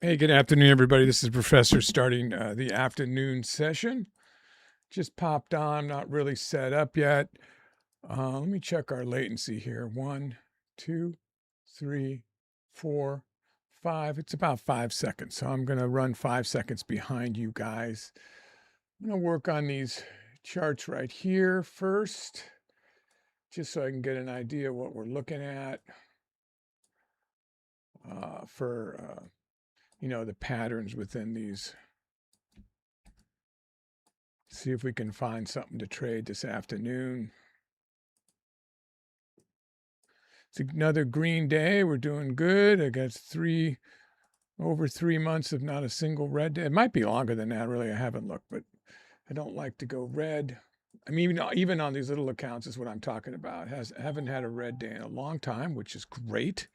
Hey, good afternoon, everybody. This is Professor starting the afternoon session. Just popped on, not really set up yet. Let me check our latency here. 1, 2, 3, 4, 5. It's about 5 seconds. So I'm going to run 5 seconds behind you guys. I'm going to work on these charts right here first, just so I can get an idea what we're looking at for the patterns within these. See if we can find something to trade this afternoon. It's another green day. We're doing good. I got over 3 months of not a single red day. It might be longer than that, really. I haven't looked, but I don't like to go red. I mean, even on these little accounts is what I'm talking about. Haven't had a red day in a long time, which is great.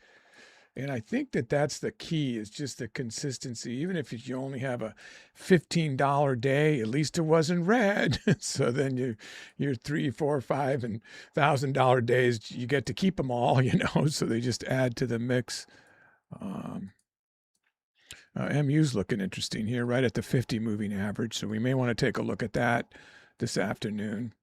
And I think that that's the key, is just the consistency. Even if you only have a $15 day, at least it wasn't red. So then your $3, $4, $5, and $1,000 days, you get to keep them all, so they just add to the mix. MU's looking interesting here, right at the 50 moving average. So we may want to take a look at that this afternoon.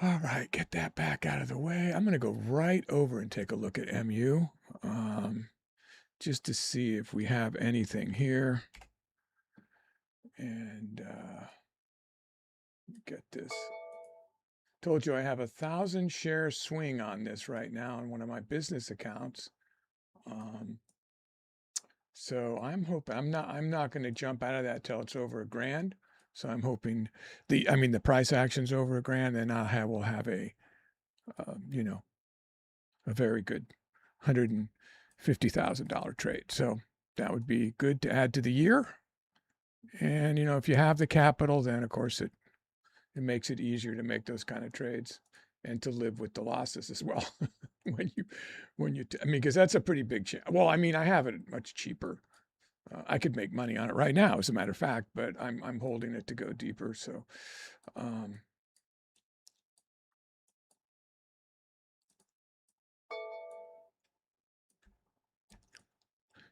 All right, get that back out of the way. I'm going to go right over and take a look at MU just to see if we have anything here. And get this. Told you I have 1,000 share swing on this right now in one of my business accounts. So I'm hoping I'm not going to jump out of that till it's over $1,000. So I'm hoping the price action's over $1,000, then we'll have a very good $150,000 trade. So that would be good to add to the year. And if you have the capital, then of course it makes it easier to make those kind of trades and to live with the losses as well. Because that's a pretty big chance. Well, I have it much cheaper. I could make money on it right now, as a matter of fact, but I'm holding it to go deeper. So, I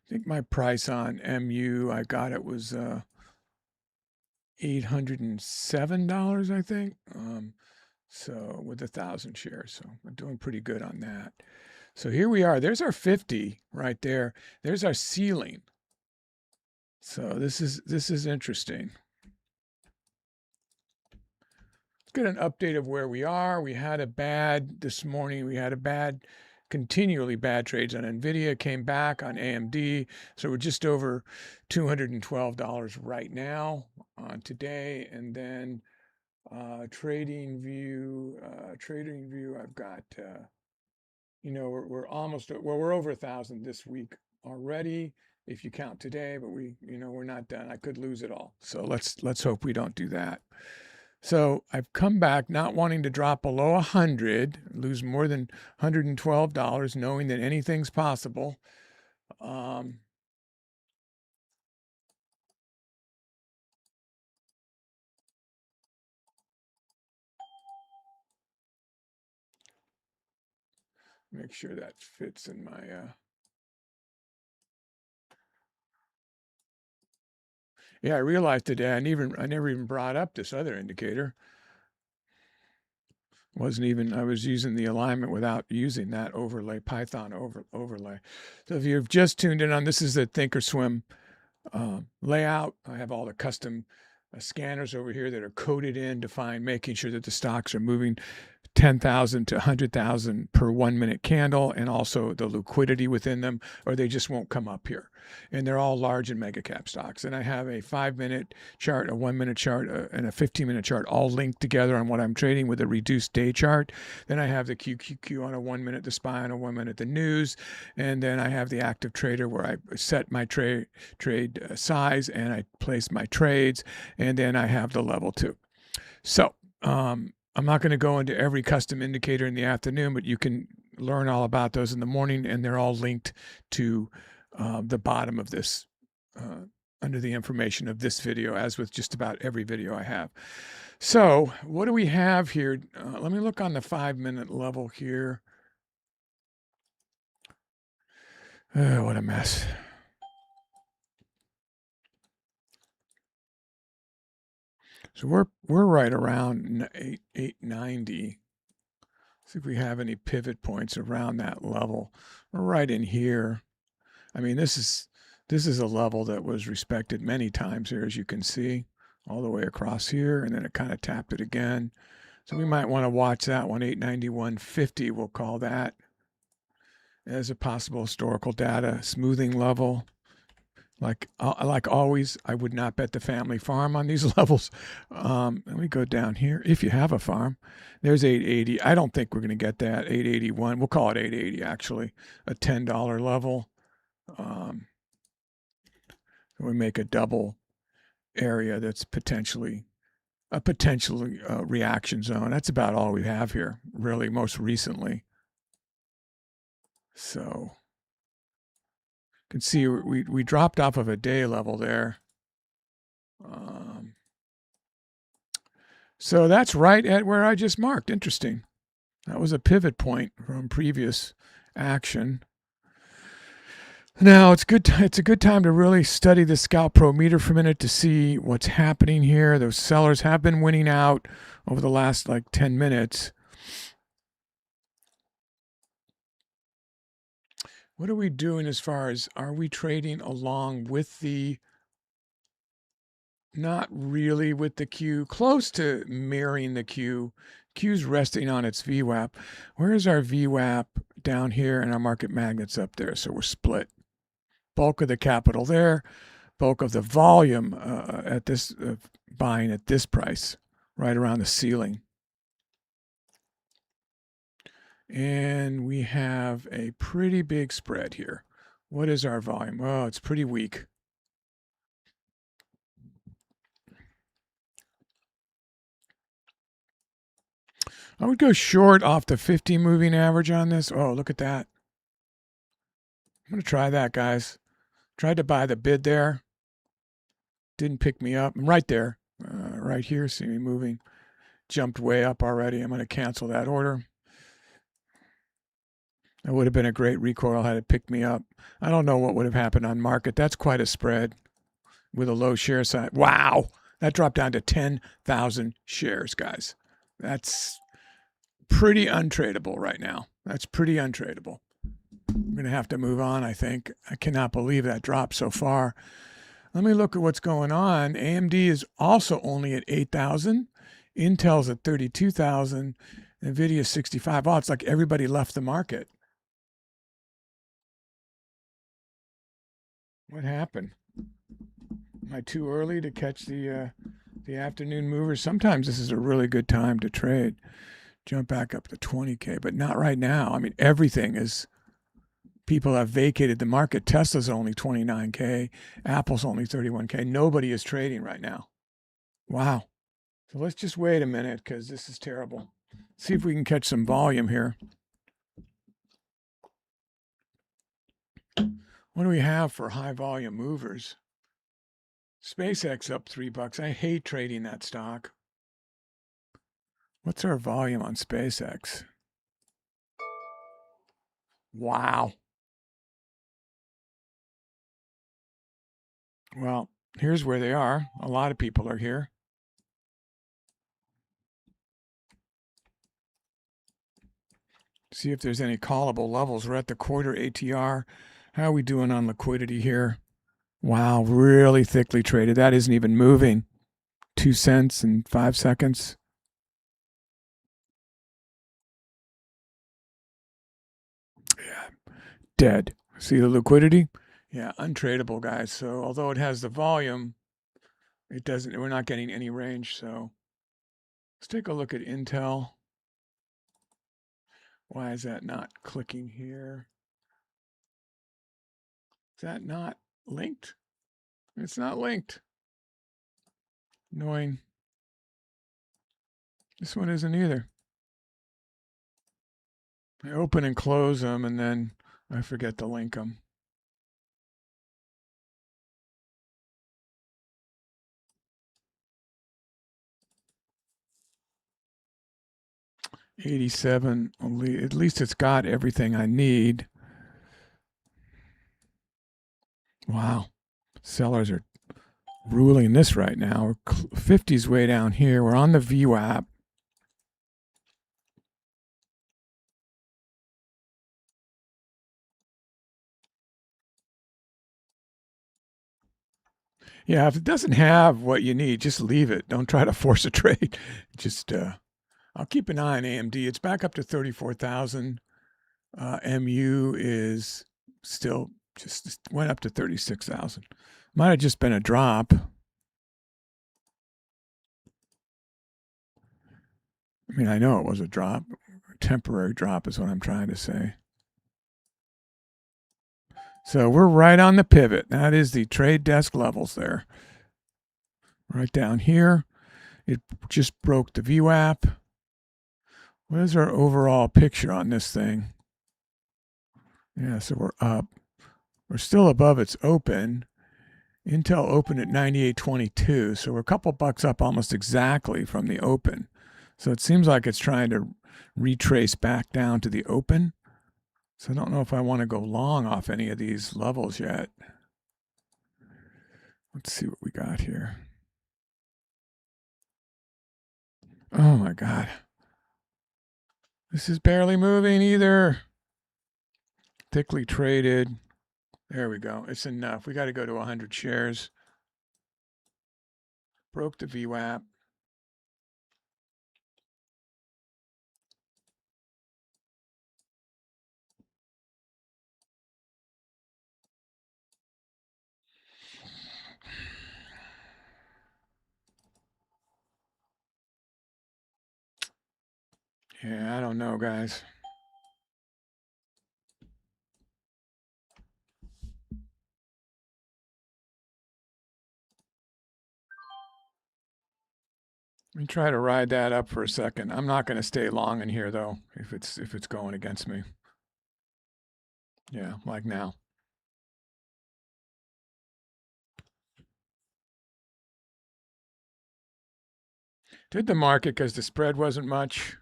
think my price on MU, I got it was $807, I think. So with 1,000 shares, so we're doing pretty good on that. So here we are. There's our 50 right there. There's our ceiling. So this is interesting. Let's get an update of where we are. We had a bad this morning. We had a continually bad trades on NVIDIA, came back on AMD. So we're just over $212 right now on today. And then trading view, I've got, we're almost, we're over 1,000 this week already, if you count today, but we're not done. I could lose it all. So let's hope we don't do that. So I've come back not wanting to drop below 100, lose more than $112, knowing that anything's possible. Make sure that fits in my yeah, I realized today I never even brought up this other indicator. I was using the alignment without using that overlay, Python overlay. So if you've just tuned in on, this is the Thinkorswim layout. I have all the custom scanners over here that are coded in to making sure that the stocks are moving 10,000 to 100,000 per 1 minute candle, and also the liquidity within them, or they just won't come up here. And they're all large and mega cap stocks. And I have a 5-minute chart, a 1-minute chart, and a 15-minute chart all linked together on what I'm trading with a reduced day chart. Then I have the QQQ on a 1 minute, the SPY on a 1 minute, the news. And then I have the active trader where I set my trade size and I place my trades. And then I have the level 2. So, I'm not going to go into every custom indicator in the afternoon, but you can learn all about those in the morning, and they're all linked to the bottom of this, under the information of this video, as with just about every video I have. So what do we have here? Let me look on the 5-minute level here. Oh, what a mess. So we're right around 890. See if we have any pivot points around that level. We're right in here. I mean, this is a level that was respected many times here, as you can see, all the way across here, and then it kind of tapped it again. So we might want to watch that one. 891.50, we'll call that as a possible historical data smoothing level. Like always, I would not bet the family farm on these levels. Let me go down here. If you have a farm, there's 880. I don't think we're going to get that. 881. We'll call it 880, actually, a $10 level. We make a double area that's potentially a reaction zone. That's about all we have here, really, most recently. So you can see we dropped off of a day level there. So that's right at where I just marked. Interesting. That was a pivot point from previous action. Now it's a good time to really study the Scalp-Pro meter for a minute to see what's happening here. Those sellers have been winning out over the last like 10 minutes. What are we doing as far as, are we trading along with the, not really with the Q, close to mirroring the Q. Q's resting on its VWAP. Where is our VWAP? Down here, and our market magnets up there, so we're split. Bulk of the capital there, bulk of the volume at this buying at this price, right around the ceiling. And we have a pretty big spread here. What is our volume? Oh, it's pretty weak. I would go short off the 50 moving average on this. Oh, look at that. I'm going to try that, guys. Tried to buy the bid there. Didn't pick me up. I'm right there. Right here. See me moving. Jumped way up already. I'm going to cancel that order. That would have been a great recoil had it picked me up. I don't know what would have happened on market. That's quite a spread with a low share size. Wow. That dropped down to 10,000 shares, guys. That's pretty untradeable right now. That's pretty untradeable. I'm going to have to move on, I think. I cannot believe that dropped so far. Let me look at what's going on. AMD is also only at 8,000. Intel's at 32,000. NVIDIA 65. Oh, it's like everybody left the market. What happened? Am I too early to catch the afternoon movers? Sometimes this is a really good time to trade. Jump back up to 20K, but not right now. I mean, everything is, people have vacated the market. Tesla's only 29K. Apple's only 31K. Nobody is trading right now. Wow. So let's just wait a minute because this is terrible. See if we can catch some volume here. What do we have for high volume movers? SpaceX up $3. I hate trading that stock. What's our volume on SpaceX? Wow. Well, here's where they are. A lot of people are here. See if there's any callable levels. We're at the quarter ATR. How are we doing on liquidity here? Wow, really thickly traded. That isn't even moving. 2 cents in 5 seconds. Yeah, dead. See the liquidity? Yeah, untradeable, guys. So although it has the volume, it doesn't, we're not getting any range. So let's take a look at Intel. Why is that not clicking here? Is that not linked? It's not linked. Annoying. This one isn't either. I open and close them, and then I forget to link them. $87. At least it's got everything I need. Wow. Sellers are ruling this right now. 50's way down here. We're on the VWAP. Yeah, if it doesn't have what you need, just leave it. Don't try to force a trade. Just I'll keep an eye on AMD. It's back up to 34,000. MU is still just went up to 36,000. Might have just been a drop. I mean, I know it was a drop. A temporary drop is what I'm trying to say. So we're right on the pivot. That is the trade desk levels there. Right down here. It just broke the VWAP. What is our overall picture on this thing? Yeah, so we're up. We're still above its open. Intel opened at 98.22, so we're a couple bucks up almost exactly from the open. So it seems like it's trying to retrace back down to the open. So I don't know if I want to go long off any of these levels yet. Let's see what we got here. Oh my God. This is barely moving either. Thickly traded. There we go. It's enough. We got to go to 100 shares. Broke the VWAP. Yeah, I don't know, guys. Let me try to ride that up for a second. I'm not going to stay long in here though, if it's going against me. Yeah, like now. Did the market because the spread wasn't much.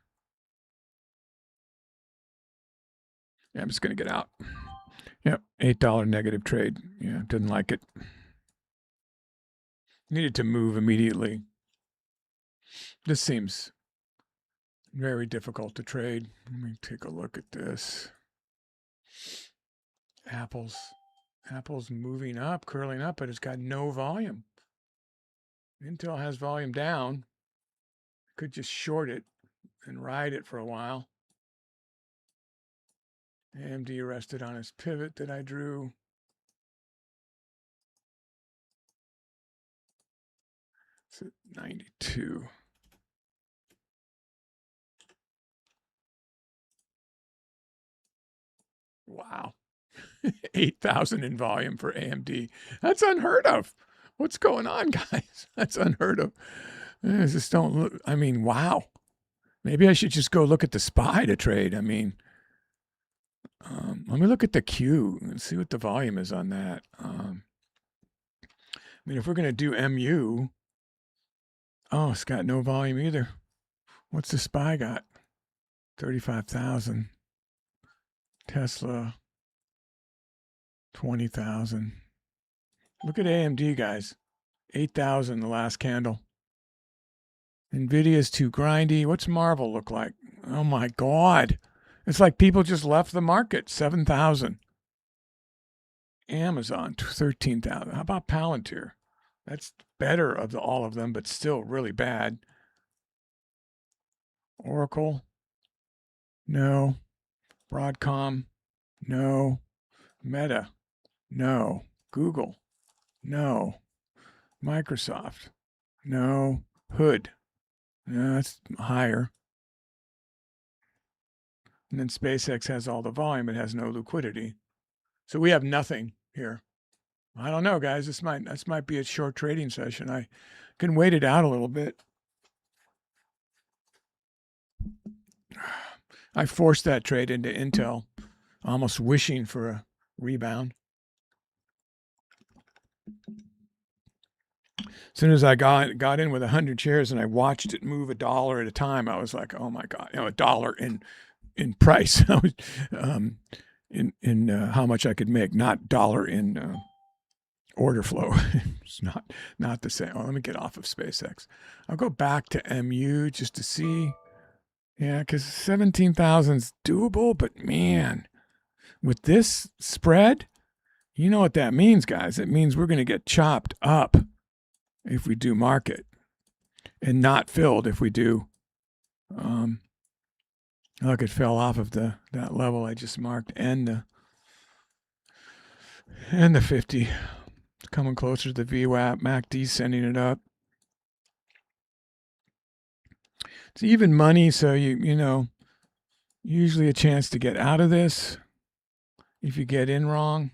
Yeah, I'm just going to get out. Yep, $8 negative trade. Yeah, didn't like it. Needed to move immediately. This seems very difficult to trade. Let me take a look at this. Apple's moving up, curling up, but it's got no volume. Intel has volume down. Could just short it and ride it for a while. AMD rested on his pivot that I drew. It's at 92. Wow. 8,000 in volume for AMD. That's unheard of. What's going on, guys? That's unheard of. I just don't look. I mean, wow. Maybe I should just go look at the SPY to trade. I mean, let me look at the Q and see what the volume is on that. I mean, if we're going to do MU, oh, it's got no volume either. What's the SPY got? 35,000. Tesla, 20,000. Look at AMD, guys. 8,000 the last candle. Nvidia's too grindy. What's Marvel look like? Oh my God. It's like people just left the market. 7,000. Amazon, 13,000. How about Palantir? That's better of all of them, but still really bad. Oracle, no. Broadcom, no. Meta, no. Google, no. Microsoft, no. Hood, no, that's higher. And then SpaceX has all the volume, it has no liquidity. So we have nothing here. I don't know, guys. This might be a short trading session. I can wait it out a little bit. I forced that trade into Intel, almost wishing for a rebound. As soon as I got in with 100 shares and I watched it move $1 at a time, I was like, oh my God, $1 in price, in how much I could make, not dollar in order flow. It's not the same. Oh, let me get off of SpaceX. I'll go back to MU just to see. Yeah, because 17,000 is doable, but man, with this spread, you know what that means, guys. It means we're going to get chopped up if we do market and not filled if we do. Look, it fell off of that level I just marked and the 50. It's coming closer to the VWAP. MACD sending it up. It's even money, so you know, usually a chance to get out of this if you get in wrong.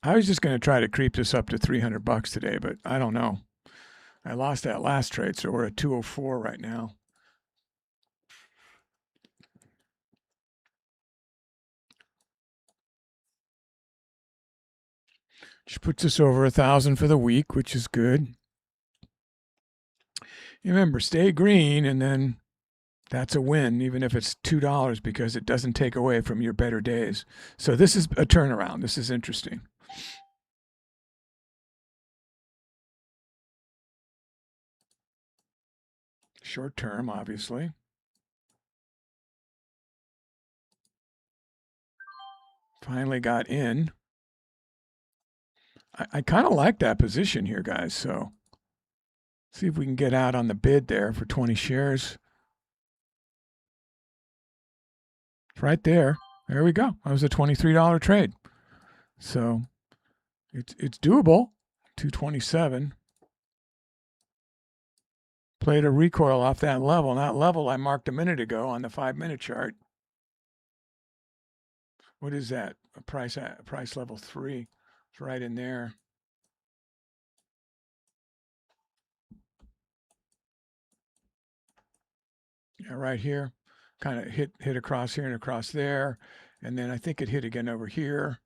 I was just going to try to creep this up to $300 today, but I don't know. I lost that last trade, so we're at 204 right now. Just puts us over 1,000 for the week, which is good. Remember, stay green, and then that's a win, even if it's $2, because it doesn't take away from your better days. So this is a turnaround. This is interesting. Short term, obviously. Finally got in. I kind of like that position here, guys. So see if we can get out on the bid there for 20 shares. It's right there. There we go. That was a $23 trade. So it's doable. 227. Played a recoil off that level. And that level I marked a minute ago on the 5-minute chart. What is that? A price level 3. It's right in there. Yeah, right here. Kind of hit across here and across there. And then I think it hit again over here.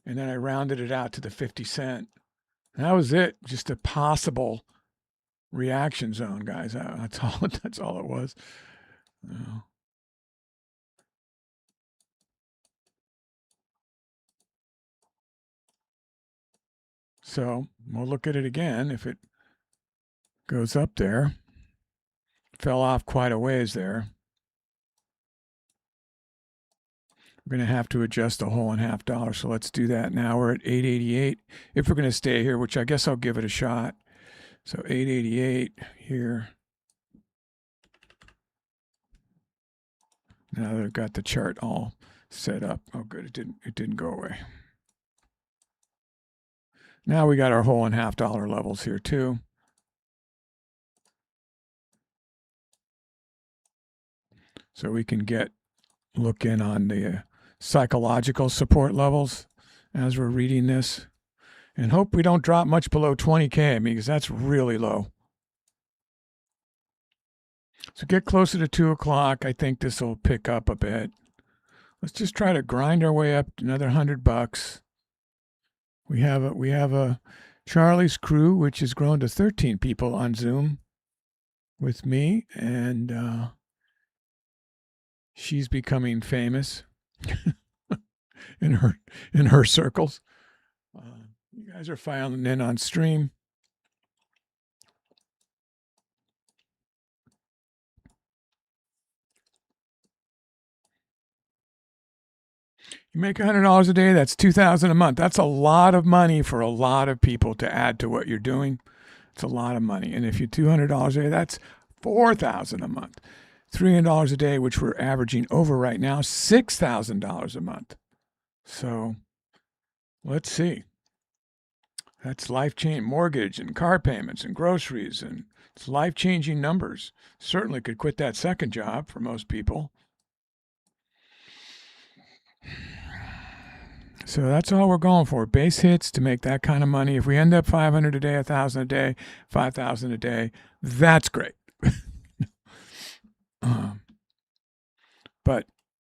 And then I rounded it out to the 50 cent. And that was it. Just a possible reaction zone, guys. That's all it was. So we'll look at it again. If it goes up there, fell off quite a ways there. We're going to have to adjust a $1.50. So let's do that now. We're at 888. If we're going to stay here, which I guess I'll give it a shot. So 888 here. Now they've got the chart all set up. Oh, good. It didn't go away. Now we got our $1.50 levels here too. So we can look in on the psychological support levels as we're reading this, and hope we don't drop much below 20K, because that's really low. So get closer to 2 o'clock. I think this will pick up a bit. Let's just try to grind our way up to another $100. We have a Charlie's crew, which has grown to 13 people on Zoom with me, and she's becoming famous in her circles. You guys are filing in on stream. You make $100 a day, that's $2,000 a month. That's a lot of money for a lot of people to add to what you're doing. It's a lot of money. And if you're $200 a day, that's $4,000 a month. $300 a day, which we're averaging over right now, $6,000 a month. So let's see. That's life-changing mortgage and car payments and groceries, and it's life-changing numbers. Certainly could quit that second job for most people. So that's all we're going for. Base hits to make that kind of money. If we end up 500 a day, 1,000 a day, 5,000 a day, that's great. But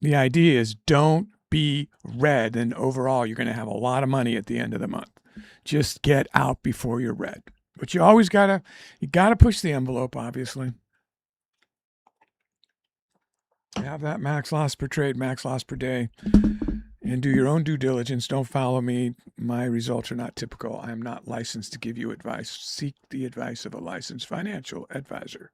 the idea is don't be red, and overall you're going to have a lot of money at the end of the month. Just get out before you're red. But you always gotta push the envelope, obviously. Have that max loss per trade, max loss per day. And do your own due diligence. Don't follow me. My results are not typical. I am not licensed to give you advice. Seek the advice of a licensed financial advisor.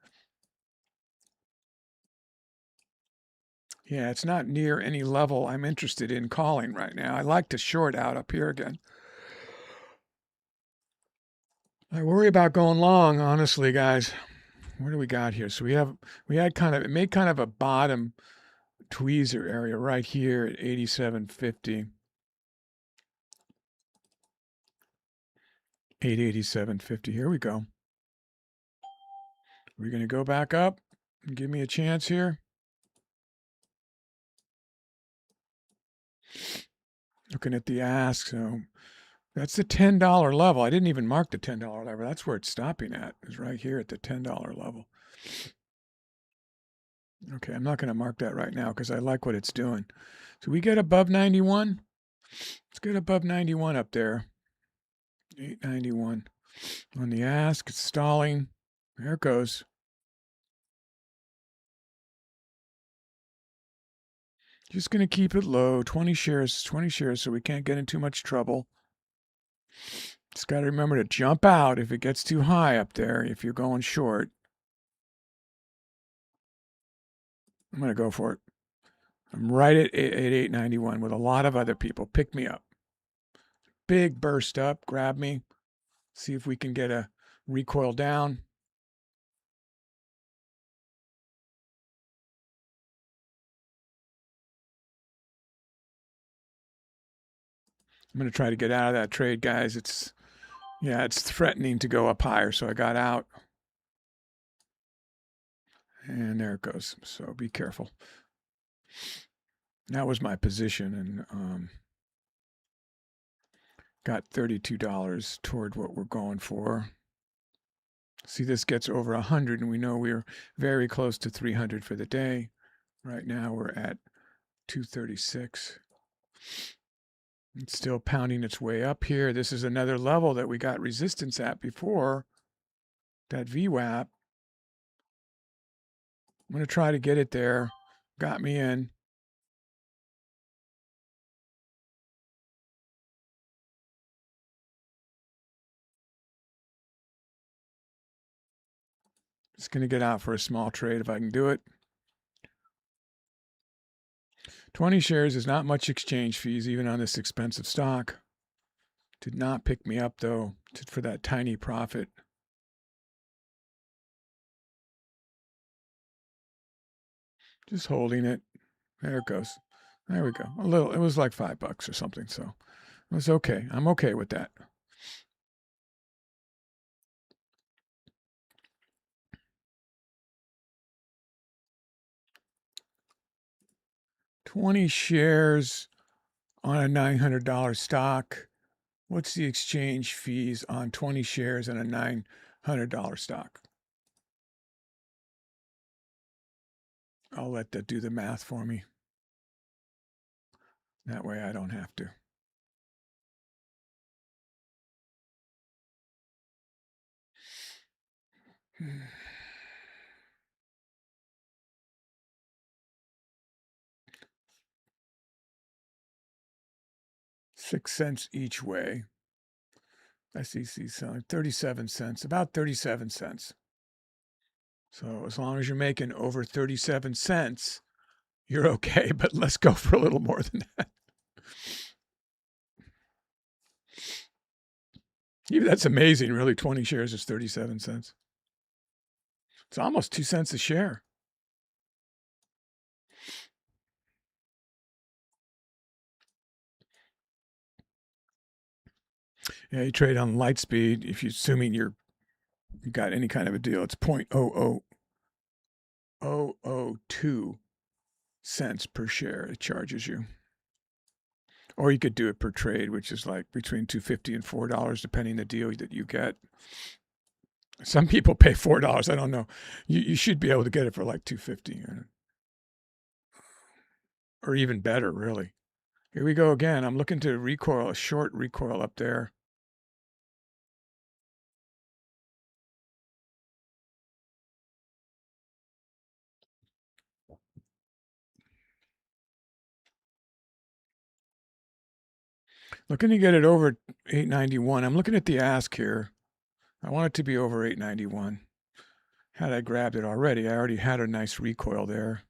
Yeah, it's not near any level I'm interested in calling right now. I like to short out up here again. I worry about going long, honestly, guys. What do we got here? So it made kind of a bottom tweezer area right here at 87.50. 887.50. Here we go. We're going to go back up and give me a chance here. Looking at the ask, so that's the $10 level. I didn't even mark the $10 level. That's where it's stopping at, is right here at the $10 level. Okay, I'm not going to mark that right now because I like what it's doing. So we get above 91. Let's get above 91 up there. 891. On the ask, it's stalling. There it goes. Just going to keep it low. 20 shares, so we can't get in too much trouble. Just got to remember to jump out if it gets too high up there, if you're going short. I'm going to go for it. I'm right at 891 with a lot of other people. Pick me up. Big burst up. Grab me. See if we can get a recoil down. I'm going to try to get out of that trade, guys. It's threatening to go up higher, so I got out. And there it goes. So be careful. That was my position, and got $32 toward what we're going for. See, this gets over 100, and we know we're very close to 300 for the day. Right now, we're at 236. It's still pounding its way up here. This is another level that we got resistance at before, that VWAP. I'm going to try to get it there. Got me in. Just going to get out for a small trade if I can do it. 20 shares is not much exchange fees, even on this expensive stock. Did not pick me up, though, for that tiny profit. Just holding it. There it goes. There we go. A little. It was like $5 or something, so it was okay. I'm okay with that. $20 shares on a $900 stock. What's the exchange fees on 20 shares on a $900 stock? I'll let that do the math for me. That way I don't have to. Hmm. 6 cents each way. SEC selling 37 cents, about 37 cents. So as long as you're making over 37 cents, you're okay, but let's go for a little more than that. Even that's amazing, really. 20 shares is 37 cents. It's almost 2 cents a share. Yeah, you trade on light speed. If you're assuming you got any kind of a deal, it's 0.00002 cents per share it charges you. Or you could do it per trade, which is like between $2.50 and $4, depending the deal that you get. Some people pay $4. I don't know. You should be able to get it for like $2.50 or even better, really. Here we go again. I'm looking to recoil, a short recoil up there. Looking to get it over 891. I'm looking at the ask here. I want it to be over 891. Had I grabbed it already, I already had a nice recoil there.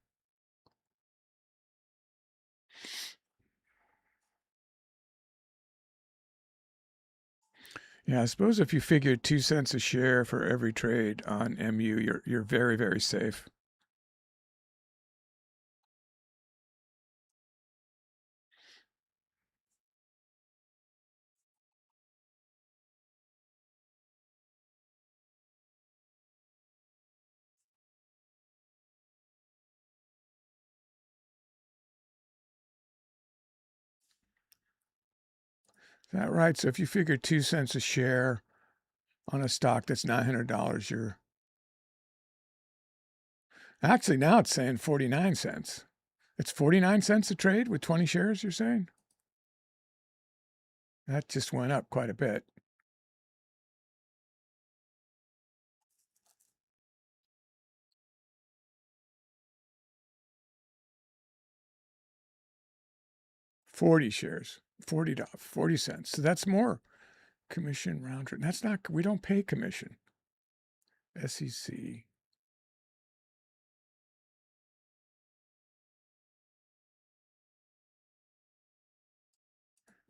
Yeah, I suppose if you figure 2 cents a share for every trade on MU, you're very, very safe. Is that right? So if you figure 2 cents a share on a stock that's $900, you're actually now it's saying 49 cents. It's 49 cents a trade with 20 shares, you're saying? That just went up quite a bit. $40 shares, $40 cents. So that's more commission round trip. That's not, we don't pay commission. SEC.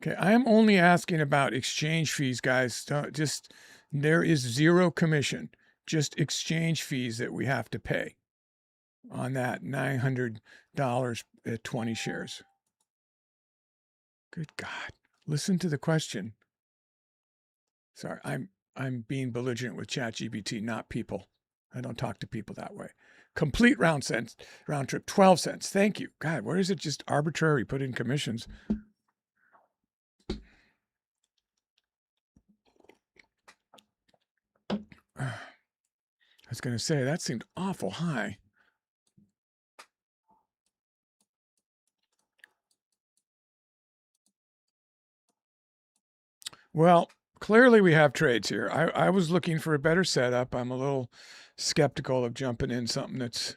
Okay, I am only asking about exchange fees, guys. There is zero commission, just exchange fees that we have to pay on that $900 at 20 shares. Good God. Listen to the question. Sorry, I'm being belligerent with ChatGPT, not people. I don't talk to people that way. Complete round trip, 12 cents. Thank you. God, where is it just arbitrary put in commissions? I was going to say, that seemed awful high. Well, clearly we have trades here. I was looking for a better setup. I'm a little skeptical of jumping in something that's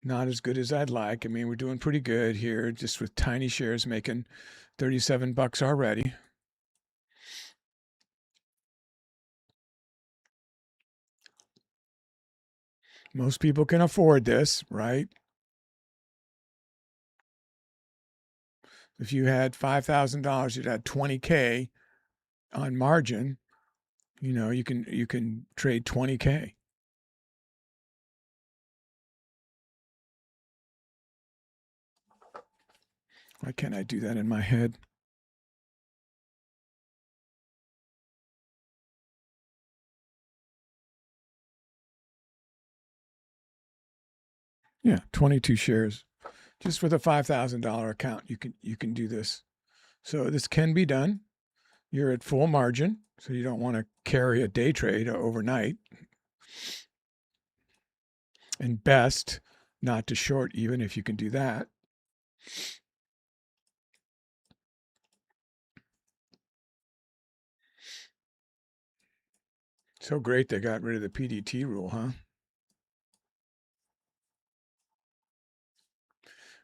not as good as I'd like. I mean, we're doing pretty good here, just with tiny shares making 37 bucks already. Most people can afford this, right? If you had $5,000, you'd had 20K on margin. You know, you can trade 20K. Why can't I do that in my head? Yeah, 22 shares. Just with a $5,000 account, you can do this. So this can be done. You're at full margin, so you don't want to carry a day trade overnight. And best not to short, even if you can do that. So great they got rid of the PDT rule, huh?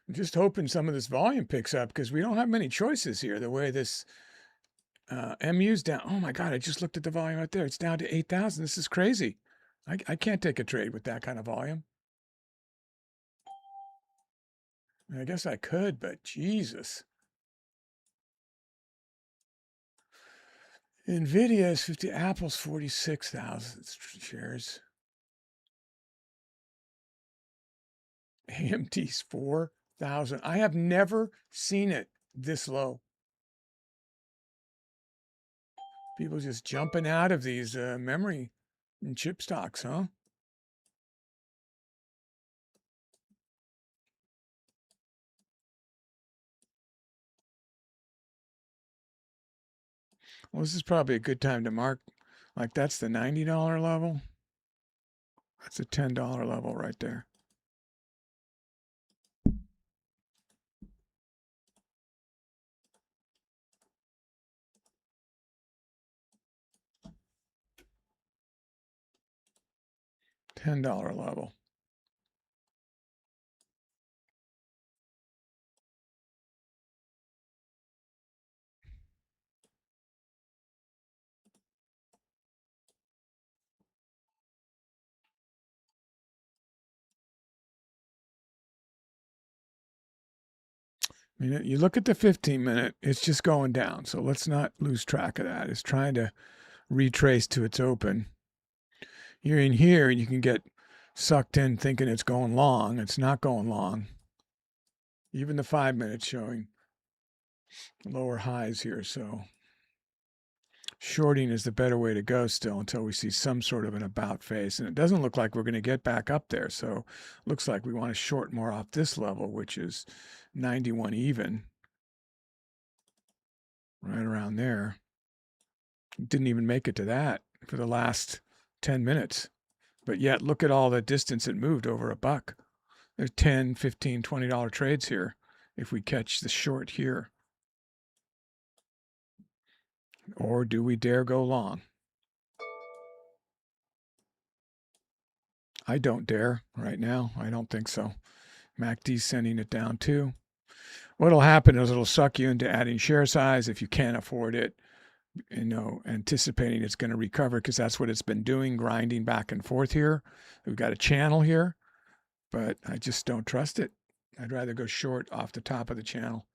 I'm just hoping some of this volume picks up because we don't have many choices here. The way this MU's down. Oh my God, I just looked at the volume right there. It's down to 8,000. This is crazy. I can't take a trade with that kind of volume. I guess I could, but Jesus. NVIDIA is 50, Apple's 46,000 shares. AMD's 4,000. I have never seen it this low. People just jumping out of these memory and chip stocks, huh? Well, this is probably a good time to mark. Like that's the $90 level. That's a $10 level right there. $10 level. You look at the 15-minute, it's just going down. So let's not lose track of that. It's trying to retrace to its open. You're in here and you can get sucked in thinking it's going long. It's not going long. Even the 5 minutes showing lower highs here. So shorting is the better way to go still until we see some sort of an about face. And it doesn't look like we're going to get back up there. So looks like we want to short more off this level, which is 91 even. Right around there. Didn't even make it to that for the last 10 minutes. But yet look at all the distance it moved over a buck. There's 10, 15, $20 trades here if we catch the short here. Or do we dare go long? I don't dare right now. I don't think so. MACD's sending it down too. What'll happen is it'll suck you into adding share size if you can't afford it, anticipating it's going to recover because that's what it's been doing, grinding back and forth here. We've got a channel here, but I just don't trust it. I'd rather go short off the top of the channel.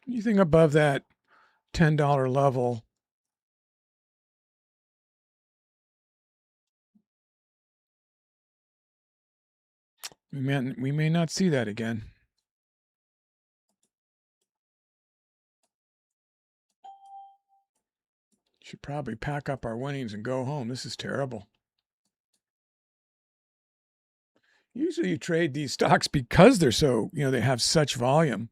Anything above that $10 level, we may not see that again. Should probably pack up our winnings and go home. This is terrible. Usually you trade these stocks because they're so, they have such volume.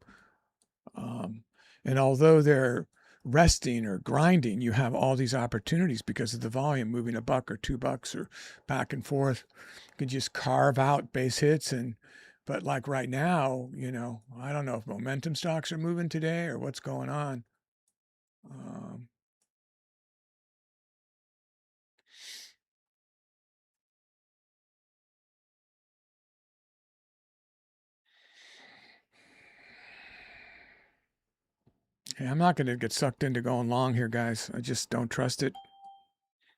And although they're resting or grinding, you have all these opportunities because of the volume, moving a buck or $2 or back and forth. You can just carve out base hits. But like right now, I don't know if momentum stocks are moving today or what's going on. Yeah, I'm not going to get sucked into going long here, guys. I just don't trust it.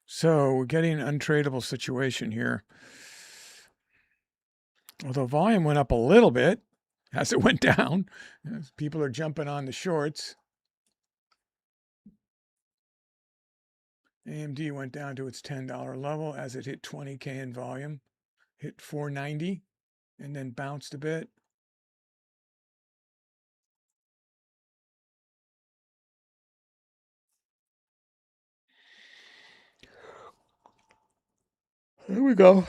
So we're getting an untradeable situation here. Although volume went up a little bit as it went down, as people are jumping on the shorts. AMD went down to its $10 level as it hit 20K in volume, hit 490, and then bounced a bit. There we go.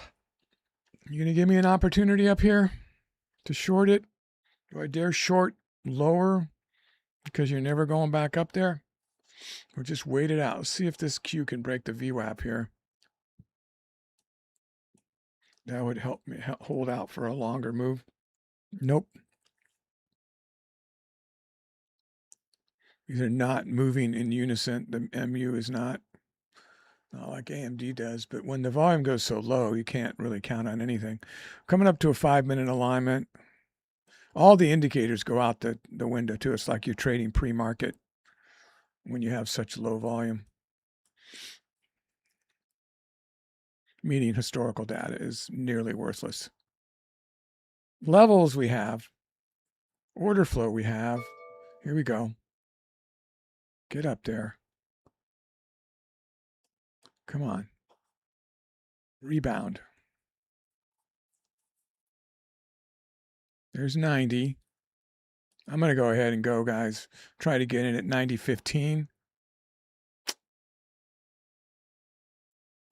You gonna give me an opportunity up here to short it? Do I dare short lower because you're never going back up there? Or just wait it out? Let's see if this Q can break the VWAP here. That would help me hold out for a longer move. Nope. These are not moving in unison. The MU is not like AMD does. But when the volume goes so low, you can't really count on anything. Coming up to a 5-minute alignment. All the indicators go out the window too. It's like you're trading pre-market when you have such low volume. Meaning historical data is nearly worthless. Levels we have. Order flow we have. Here we go. Get up there. Come on. Rebound. There's 90. I'm going to go ahead and go, guys. Try to get in at 90.15.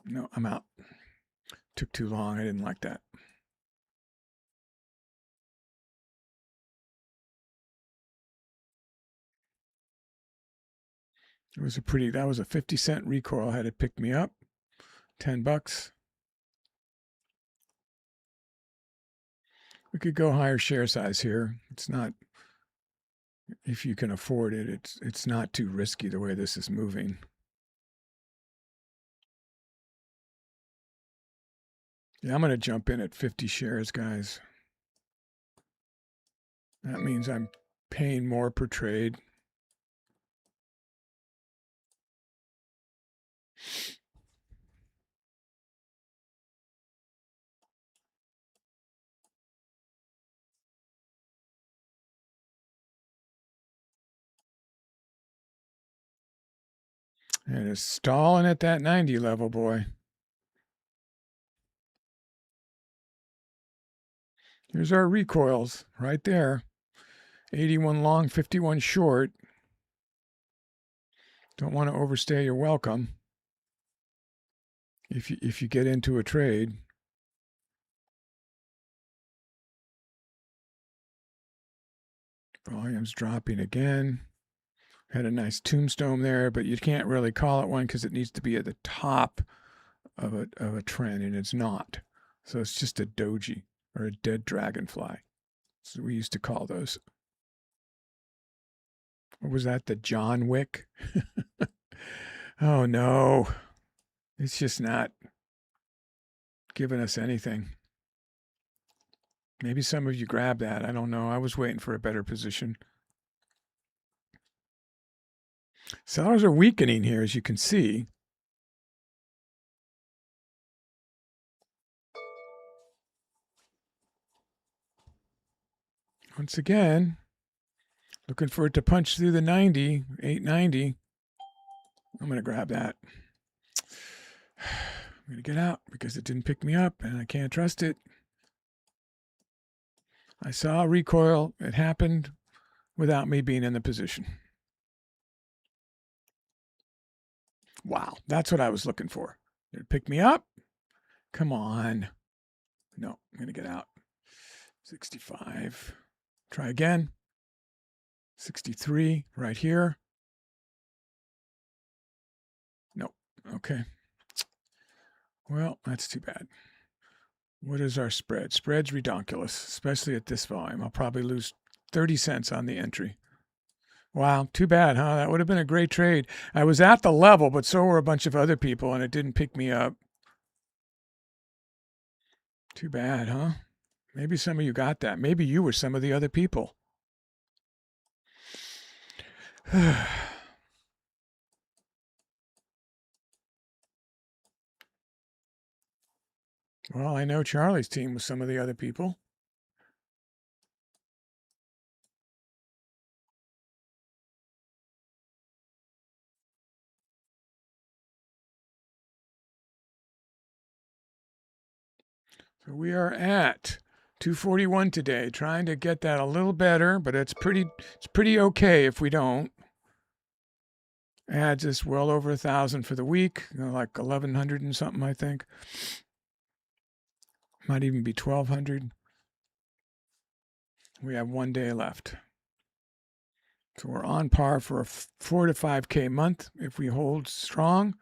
No, I'm out. Took too long. I didn't like that. That was a 50-cent recoil. Had it pick me up. $10. We could go higher share size here. It's not, if you can afford it, it's not too risky the way this is moving. Yeah, I'm going to jump in at 50 shares, guys. That means I'm paying more per trade. And it's stalling at that 90 level, boy. Here's our recoils right there. 81 long, 51 short. Don't want to overstay your welcome if you get into a trade. Volume's dropping again. Had a nice tombstone there, but you can't really call it one because it needs to be at the top of a trend, and it's not. So it's just a doji or a dead dragonfly. So we used to call those. What was that? The John Wick? Oh no. It's just not giving us anything. Maybe some of you grabbed that. I don't know. I was waiting for a better position. Sellers are weakening here, as you can see. Once again, looking for it to punch through the 90, 890. I'm going to grab that. I'm going to get out because it didn't pick me up and I can't trust it. I saw a recoil. It happened without me being in the position. Wow, that's what I was looking for. Did it pick me up? Come on. No, I'm going to get out. 65. Try again. 63 right here. Nope. Okay. Well, that's too bad. What is our spread? Spread's redonkulous, especially at this volume. I'll probably lose 30 cents on the entry. Wow, too bad, huh? That would have been a great trade. I was at the level, but so were a bunch of other people, and it didn't pick me up. Too bad, huh? Maybe some of you got that. Maybe you were some of the other people. Well, I know Charlie's team was some of the other people. So we are at 241 today, trying to get that a little better, but it's pretty okay if we don't. Adds us well over 1,000 for the week, like 1,100 and something, I think. Might even be 1,200. We have 1 day left. So we're on par for a 4 to 5K month if we hold strong.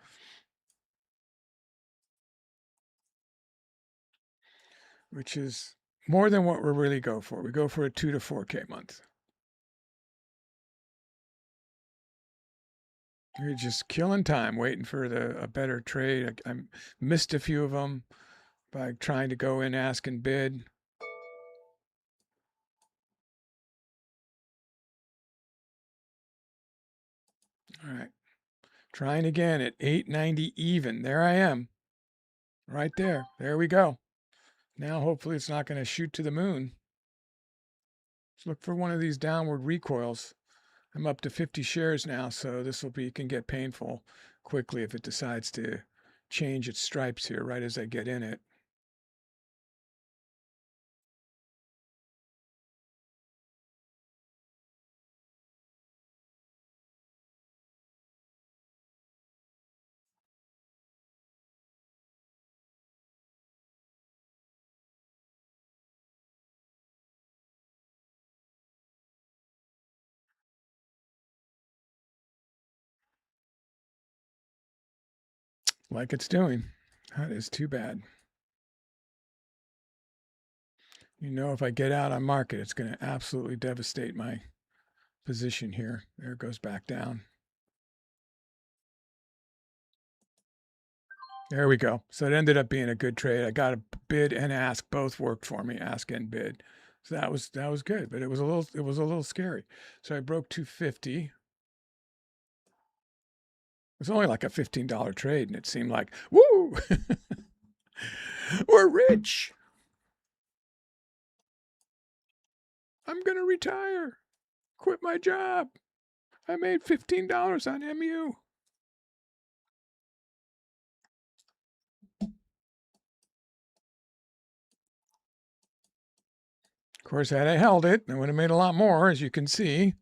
Which is more than what we really go for. We go for a 2 to 4K month. You're just killing time waiting for a better trade. I missed a few of them by trying to go in, ask and bid. All right. Trying again at 890 even. There I am. Right there. There we go. Now hopefully it's not going to shoot to the moon. Let's look for one of these downward recoils. I'm up to 50 shares now, so this can get painful quickly if it decides to change its stripes here right as I get in it. Like it's doing. That is too bad. You know, if I get out on market, it's going to absolutely devastate my position here. There it goes back down. There we go. So it ended up being a good trade. I got a bid and ask. Both worked for me, ask and bid. So that was good, but it was a little scary. So I broke 250. It was only like a $15 trade, and it seemed like, woo, we're rich. I'm going to retire. Quit my job. I made $15 on MU. Of course, had I held it, I would have made a lot more, as you can see.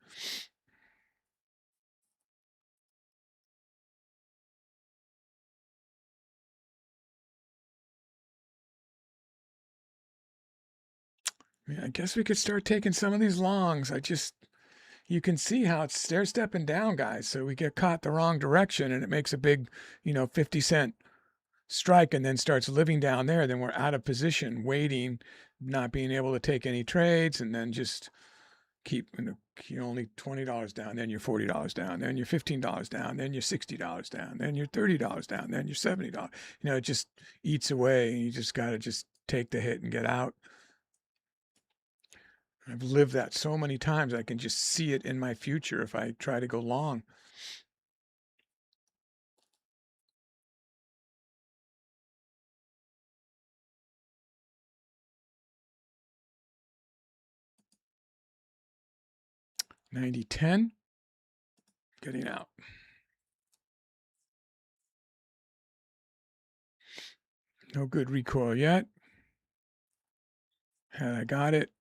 Yeah, I guess we could start taking some of these longs. You can see how it's stair-stepping down, guys. So we get caught the wrong direction and it makes a big, 50-cent strike and then starts living down there. Then we're out of position, waiting, not being able to take any trades, and then just keep, you're only $20 down, then you're $40 down, then you're $15 down, then you're $60 down, then you're $30 down, then you're $70. It just eats away, and you just got to just take the hit and get out. I've lived that so many times, I can just see it in my future if I try to go long. $90.10, getting out. No good recoil yet. And I got it.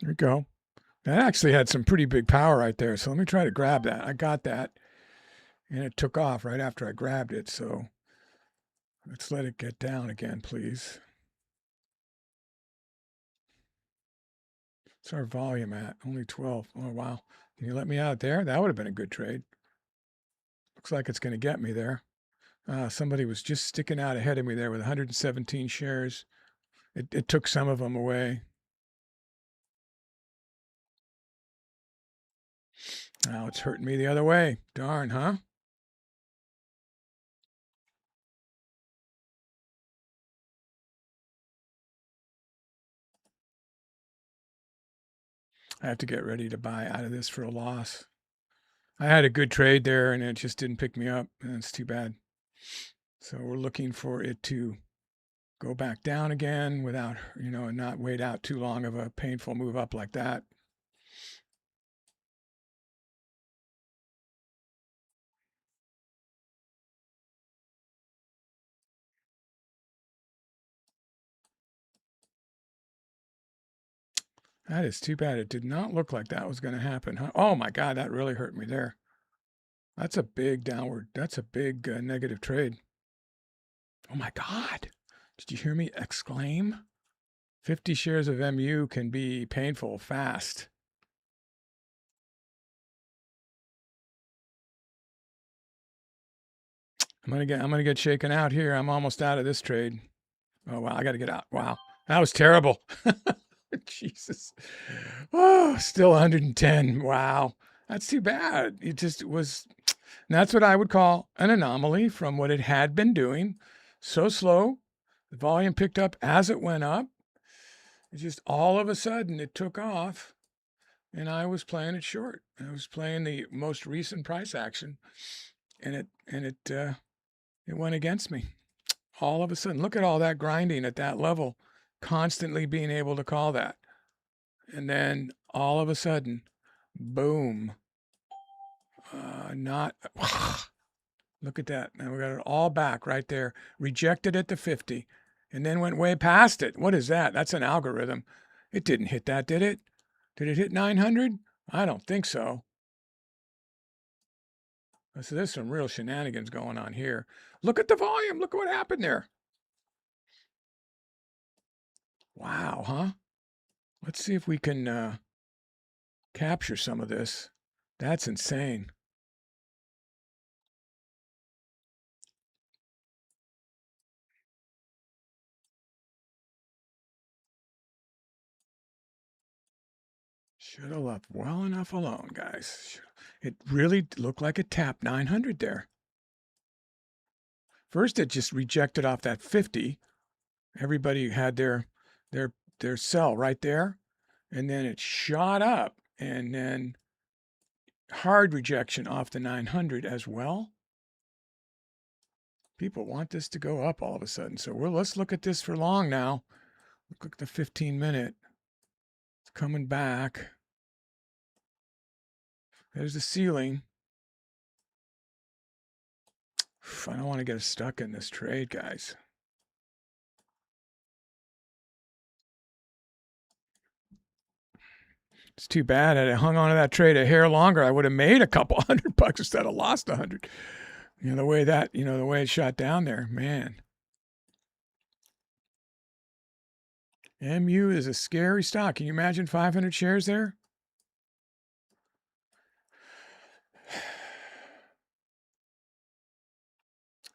There we go. That actually had some pretty big power right there. So let me try to grab that. I got that. And it took off right after I grabbed it. So let's let it get down again, please. What's our volume at? Only 12. Oh, wow. Can you let me out there? That would have been a good trade. Looks like it's going to get me there. Somebody was just sticking out ahead of me there with 117 shares. It took some of them away. Now it's hurting me the other way. Darn, huh? I have to get ready to buy out of this for a loss. I had a good trade there and it just didn't pick me up. And it's too bad. So we're looking for it to go back down again without, and not wait out too long of a painful move up like that. That is too bad. It did not look like that was going to happen. Huh? Oh my God, that really hurt me there. That's a big downward. That's a big negative trade. Oh my God. Did you hear me exclaim? 50 shares of MU can be painful fast. I'm gonna get shaken out here. I'm almost out of this trade. Oh wow, I got to get out. Wow, that was terrible. Jesus. Oh, still 110. Wow, that's too bad. It just was. That's what I would call an anomaly from what it had been doing. So slow, the volume picked up as it went up. It just all of a sudden it took off, and I was playing it short. I was playing the most recent price action, and it went against me. All of a sudden, look at all that grinding at that level, constantly being able to call that. And then all of a sudden, boom. Look at that. Now we got it all back right there. Rejected at the 50 and then went way past it. What is that? That's an algorithm. It didn't hit that, did it? Did it hit 900? I don't think so. So there's some real shenanigans going on here. Look at the volume. Look at what happened there. Wow, huh? Let's see if we can capture some of this. That's insane. Should have left well enough alone, guys. It really looked like it tapped 900 there. First, it just rejected off that 50. Everybody had their sell right there, and then it shot up, and then hard rejection off the 900 as well. People want this to go up all of a sudden, so let's look at this for long now. Look at the 15-minute. It's coming back. There's the ceiling. I don't want to get stuck in this trade, guys. It's too bad. Had I hung on to that trade a hair longer, I would have made a couple $100 instead of lost 100. You know, the way the way it shot down there, man. MU is a scary stock. Can you imagine 500 shares there?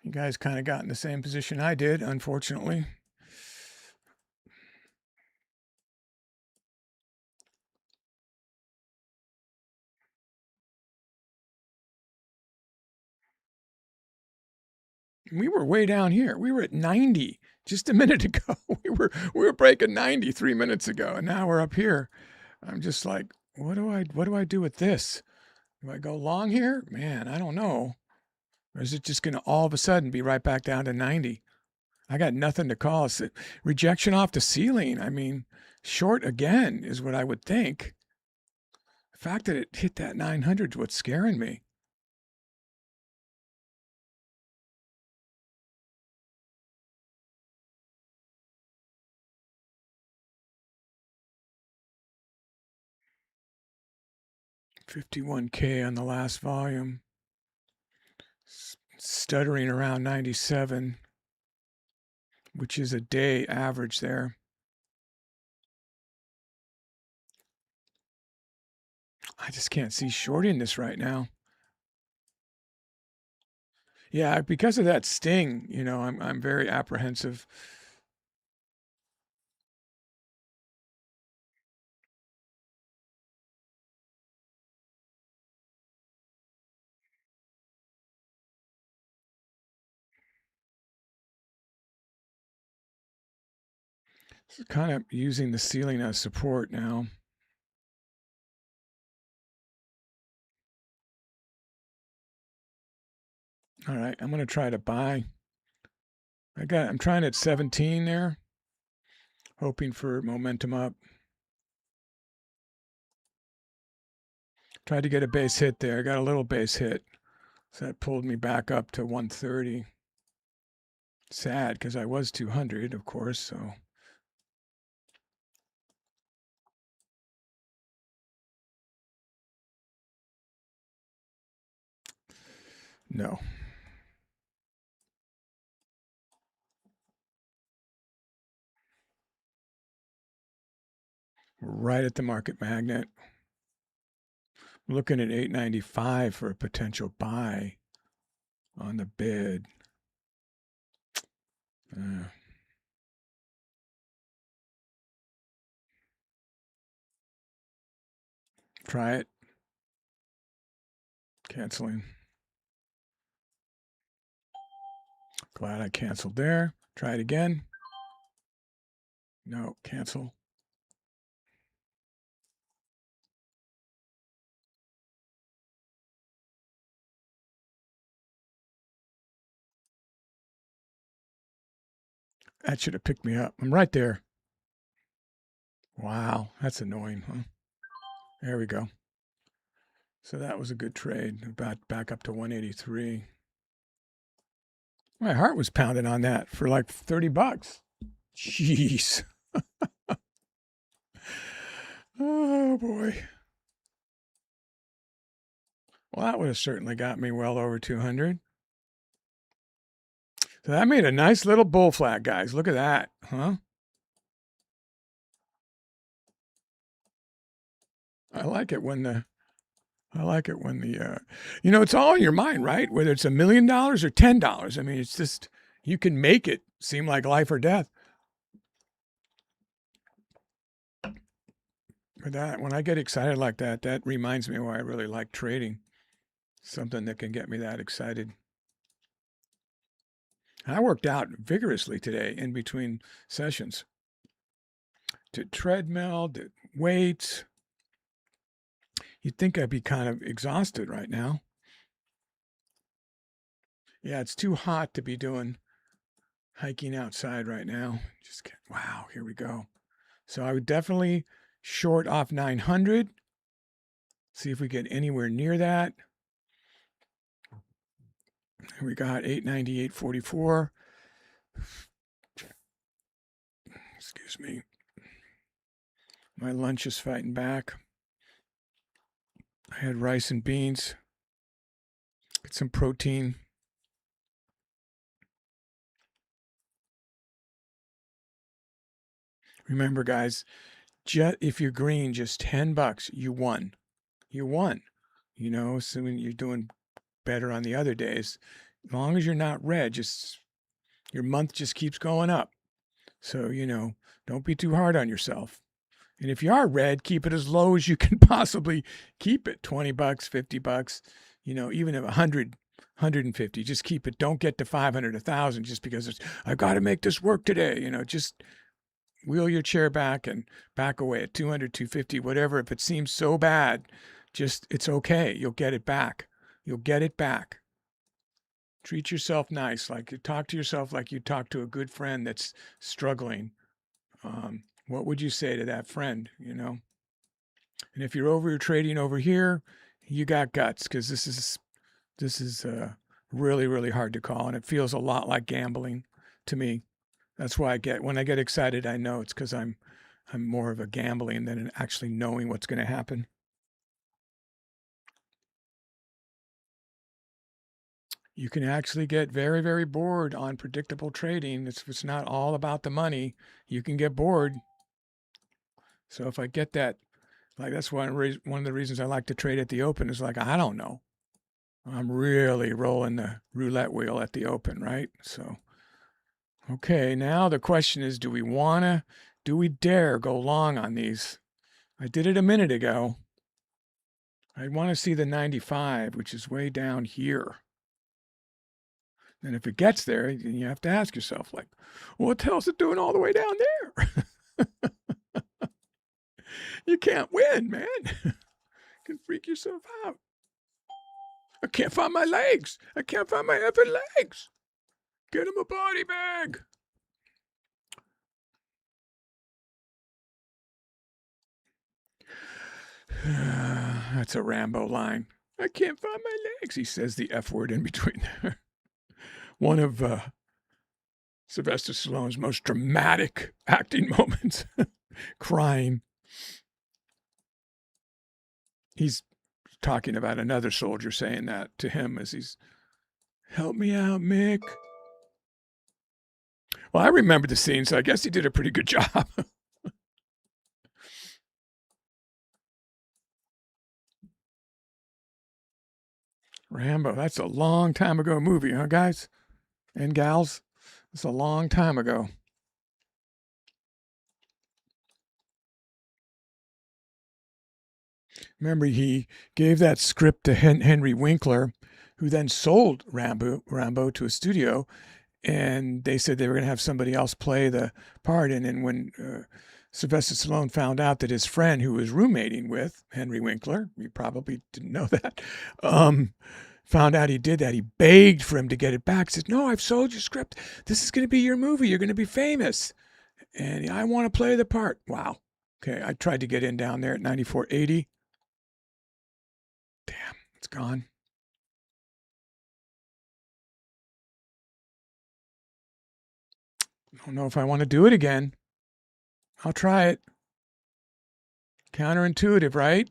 You guys kind of got in the same position I did, unfortunately. We were way down here. We were at 90 just a minute ago. We were breaking 90 3 minutes ago, and now we're up here. I'm just like, what do I do with this? Do I go long here? Man, I don't know. Or is it just going to all of a sudden be right back down to 90? I got nothing to call. It's rejection off the ceiling. I mean, short again is what I would think. The fact that it hit that 900 is what's scaring me. $51K on the last volume. Stuttering around 97, which is a day average there. I just can't see shorting this right now. Yeah, because of that sting, you know, I'm very apprehensive. So kind of using the ceiling as support now. All right, I'm going to try to buy. I'm trying at 17 there, hoping for momentum up. Tried to get a base hit there. Got a little base hit. So that pulled me back up to 130. Sad because I was 200, of course, so. No. Right at the market magnet. Looking at 895 for a potential buy on the bid. Try it. Canceling. Glad I canceled there. Try it again. No, cancel. That should have picked me up. I'm right there. Wow, that's annoying, huh? There we go. So that was a good trade. About back up to 183. My heart was pounding on that for like $30. Jeez. Oh boy. Well, that would have certainly got me well over 200. So that made a nice little bull flag, guys. Look at that, huh? I like it when the, you know, it's all in your mind, right? Whether it's $1 million or $10. I mean, it's just, you can make it seem like life or death. But that, when I get excited like that, that reminds me why I really like trading. Something that can get me that excited. I worked out vigorously today in between sessions. Did treadmill, did weights. You'd think I'd be kind of exhausted right now. Yeah, it's too hot to be doing hiking outside right now. Just wow, here we go. So I would definitely short off 900. See if we get anywhere near that. We got 898.44. Excuse me. My lunch is fighting back. I had rice and beans. Get some protein. Remember, guys, if you're green, just $10, you won. You won. You know, assuming you're doing better on the other days. As long as you're not red, just your month just keeps going up. So, you know, don't be too hard on yourself. And if you are red, keep it as low as you can possibly keep it. $20, $50, you know, even if 100, 150, just keep it. Don't get to 500, 1,000 just because I've got to make this work today. You know, just wheel your chair back and back away at 200, 250, whatever. If it seems so bad, just, it's okay. You'll get it back. You'll get it back. Treat yourself nice. Like you talk to yourself like you talk to a good friend that's struggling. What would you say to that friend, you know? And if you're trading over here, you got guts, because this is really, really hard to call, and it feels a lot like gambling to me. That's why when I get excited, I know it's because I'm more of a gambling than actually knowing what's going to happen. You can actually get very, very bored on predictable trading. It's not all about the money. You can get bored. So if I get that, like, that's one of the reasons I like to trade at the open is like, I don't know. I'm really rolling the roulette wheel at the open, right? So, okay, now the question is, do we dare go long on these? I did it a minute ago. I want to see the 95, which is way down here. And if it gets there, you have to ask yourself, like, what the hell is it doing all the way down there? You can't win, man. You can freak yourself out. I can't find my legs. I can't find my effing legs. Get him a body bag. That's a Rambo line. I can't find my legs. He says the F word in between there. One of Sylvester Stallone's most dramatic acting moments. Crying. He's talking about another soldier saying that to him as he's, help me out, Mick. Well, I remember the scene, so I guess he did a pretty good job. Rambo, that's a long time ago movie, huh, guys and gals? It's a long time ago. Remember, he gave that script to Henry Winkler, who then sold Rambo to a studio, and they said they were going to have somebody else play the part. And then when Sylvester Stallone found out that his friend, who was roommating with Henry Winkler, you probably didn't know that, found out he did that, he begged for him to get it back. He said, no, I've sold your script. This is going to be your movie. You're going to be famous. And I want to play the part. Wow. Okay, I tried to get in down there at 94.80. Damn, it's gone. I don't know if I want to do it again. I'll try it. Counterintuitive, right?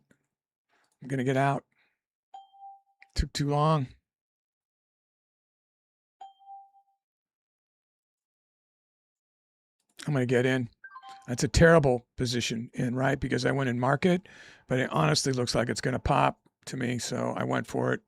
I'm going to get out. Took too long. I'm going to get in. That's a terrible position in, right? Because I went in market, but it honestly looks like it's going to pop to me, so I went for it.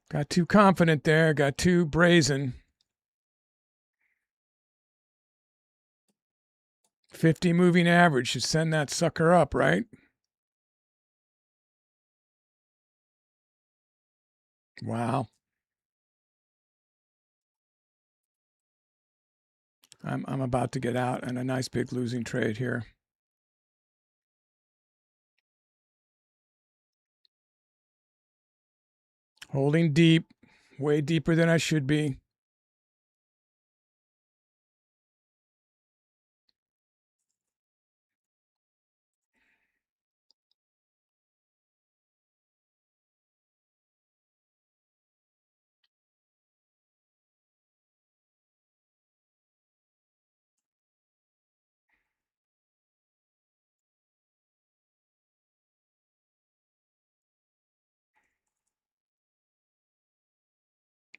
Got too confident there, got too brazen. 50 moving average should send that sucker up, right? Wow. I'm about to get out in a nice big losing trade here. Holding deep, way deeper than I should be.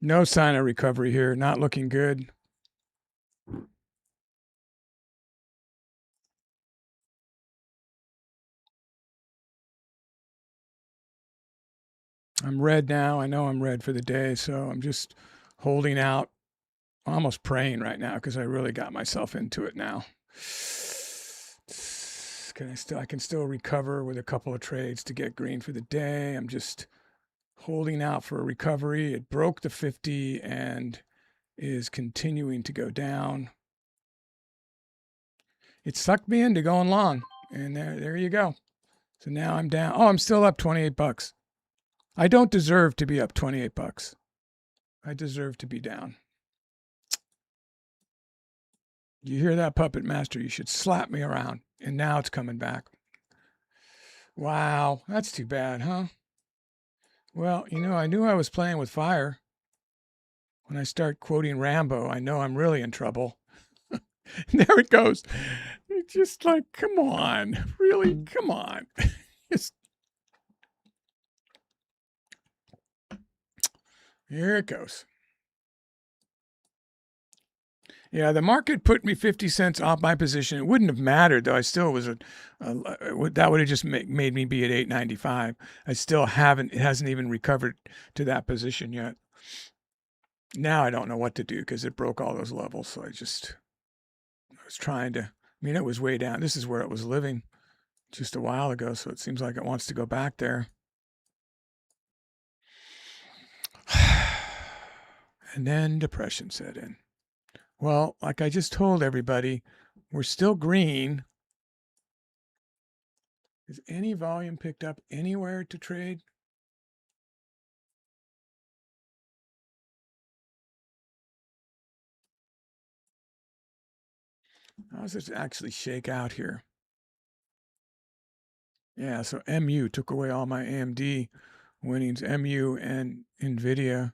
No sign of recovery here, not looking good. I'm red now. I know I'm red for the day, so I'm just holding out, almost praying right now because I really got myself into it now. I can still recover with a couple of trades to get green for the day. I'm just holding out for a recovery. It broke the 50 and is continuing to go down. It sucked me into going long, and there you go. So now I'm down. Oh, I'm still up 28 bucks. I don't deserve to be up 28 bucks. I deserve to be down. You hear that, Puppet Master? You should slap me around. And now it's coming back. Wow, that's too bad, huh? Well, you know, I knew I was playing with fire. When I start quoting Rambo, I know I'm really in trouble. There it goes. It's just like, come on. Really? Come on. Just... Here it goes. Yeah, the market put me 50 cents off my position. It wouldn't have mattered, though. I still was that would have just made me be at 8.95. I still haven't. It hasn't even recovered to that position yet. Now I don't know what to do because it broke all those levels. So I was trying to. I mean, it was way down. This is where it was living just a while ago. So it seems like it wants to go back there. And then depression set in. Well, like I just told everybody, we're still green. Is any volume picked up anywhere to trade? How does this actually shake out here? Yeah, so MU took away all my AMD winnings. MU and NVIDIA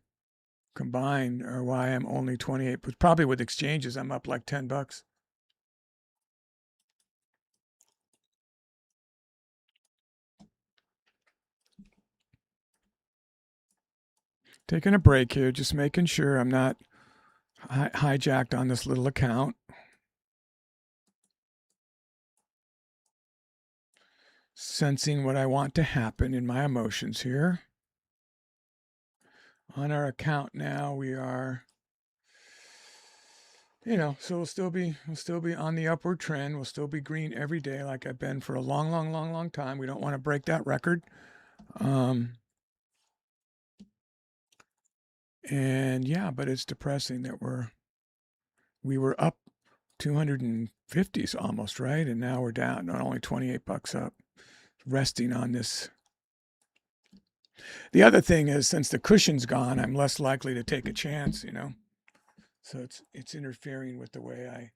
combined are why I'm only 28, but probably with exchanges, I'm up like 10 bucks. Taking a break here, just making sure I'm not hijacked on this little account. Sensing what I want to happen in my emotions here. On our account now, we are, you know, so we'll still be on the upward trend. We'll still be green every day like I've been for a long time. We don't want to break that record. And yeah, but it's depressing that we were up 250s almost, right? And now we're down, not only 28 bucks up, resting on this. The other thing is, since the cushion's gone, I'm less likely to take a chance, you know. So it's interfering with the way I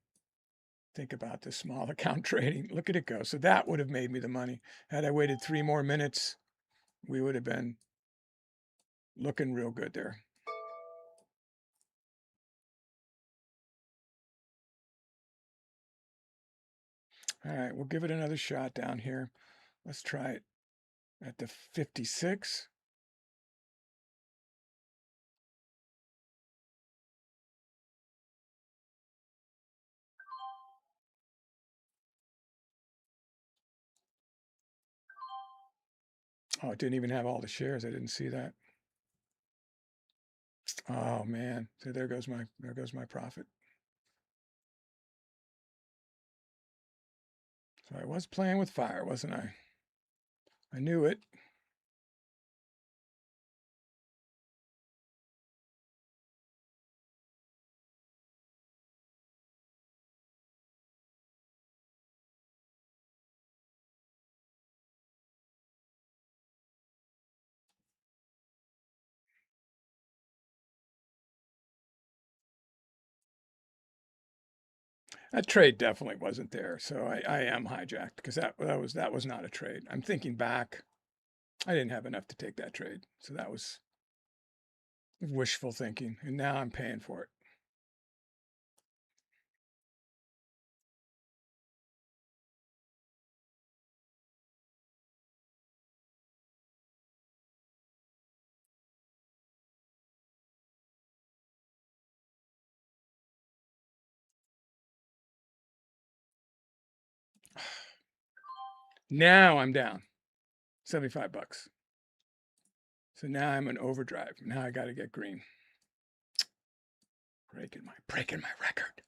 think about this small account trading. Look at it go. So that would have made me the money. Had I waited 3 more minutes, we would have been looking real good there. All right, we'll give it another shot down here. Let's try it at the 56. Oh, it didn't even have all the shares. I didn't see that. Oh man, so there goes my profit. So I was playing with fire, wasn't I? I knew it. That trade definitely wasn't there. So I am hijacked because that was not a trade. I'm thinking back. I didn't have enough to take that trade. So that was wishful thinking. And now I'm paying for it. Now I'm down 75 bucks. So now I'm in overdrive. Now I got to get green. Breaking my record.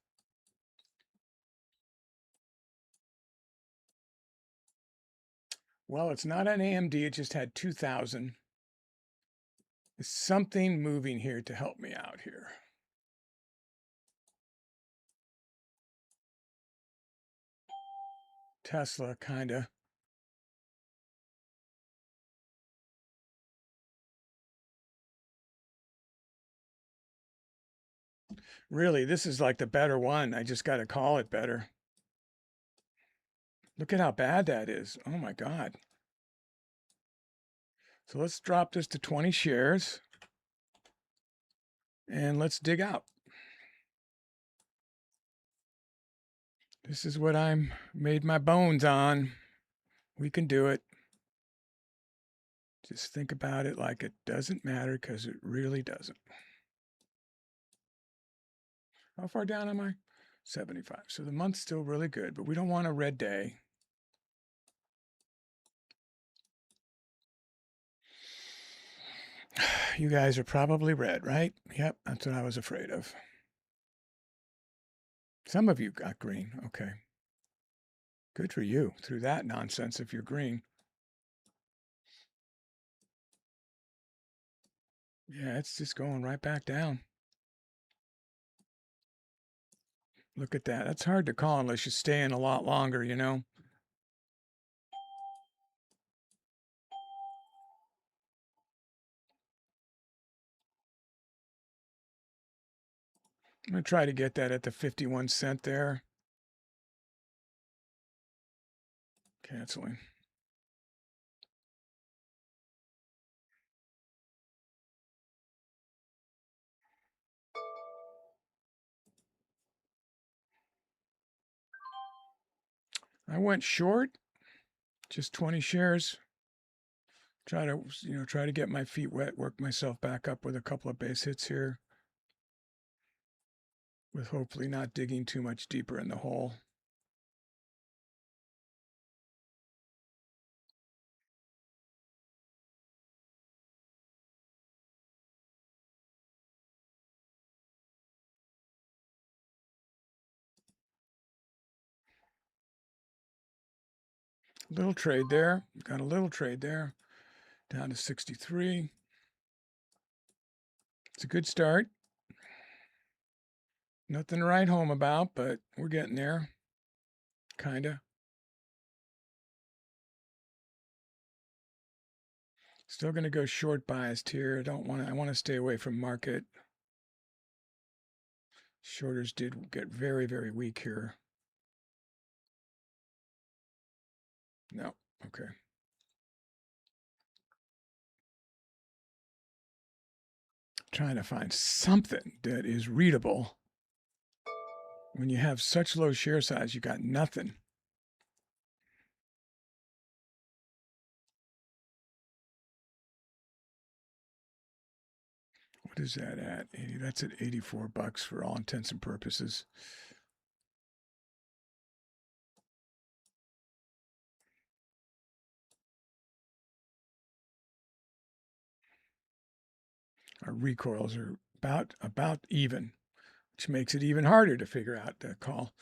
Well, it's not an AMD. It just had 2,000. There's something moving here to help me out here. Tesla, kind of. Really, this is like the better one. I just got to call it better. Look at how bad that is. Oh my God. So let's drop this to 20 shares and let's dig out. This is what I'm made my bones on. We can do it. Just think about it like it doesn't matter because it really doesn't. How far down am I? 75. So the month's still really good, but we don't want a red day. You guys are probably red, right? Yep, that's what I was afraid of. Some of you got green. Okay. Good for you through that nonsense if you're green. Yeah, it's just going right back down. Look at that. That's hard to call unless you stay in a lot longer, you know? I'm going to try to get that at the 51 cent there. Canceling. I went short, just 20 shares. Try to get my feet wet, work myself back up with a couple of base hits here, with hopefully not digging too much deeper in the hole. Little trade there. Got a little trade there. Down to 63. It's a good start. Nothing to write home about, but we're getting there. Kinda. Still going to go short biased here. I want to stay away from market. Shorters did get very, very weak here. No. Okay. trying to find something that is readable. When you have such low share size, you got nothing. What is that at? 80. That's at $84 for all intents and purposes. Our recoils are about even, which makes it even harder to figure out the call.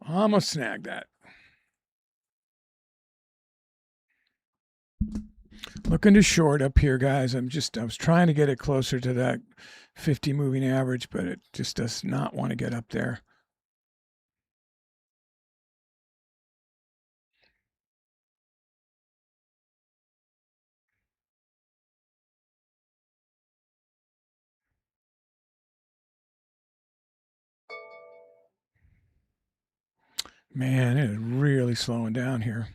Almost snagged that. Looking to short up here, guys. I was trying to get it closer to that 50 moving average, but it just does not want to get up there. Man, it is really slowing down here.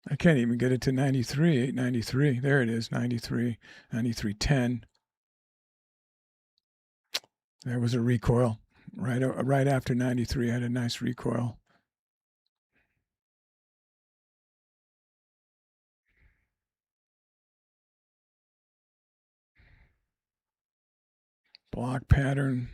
I can't even get it to 93, 893. There it is, 93, 93.10. There was a recoil. Right after 93, I had a nice recoil. Block pattern.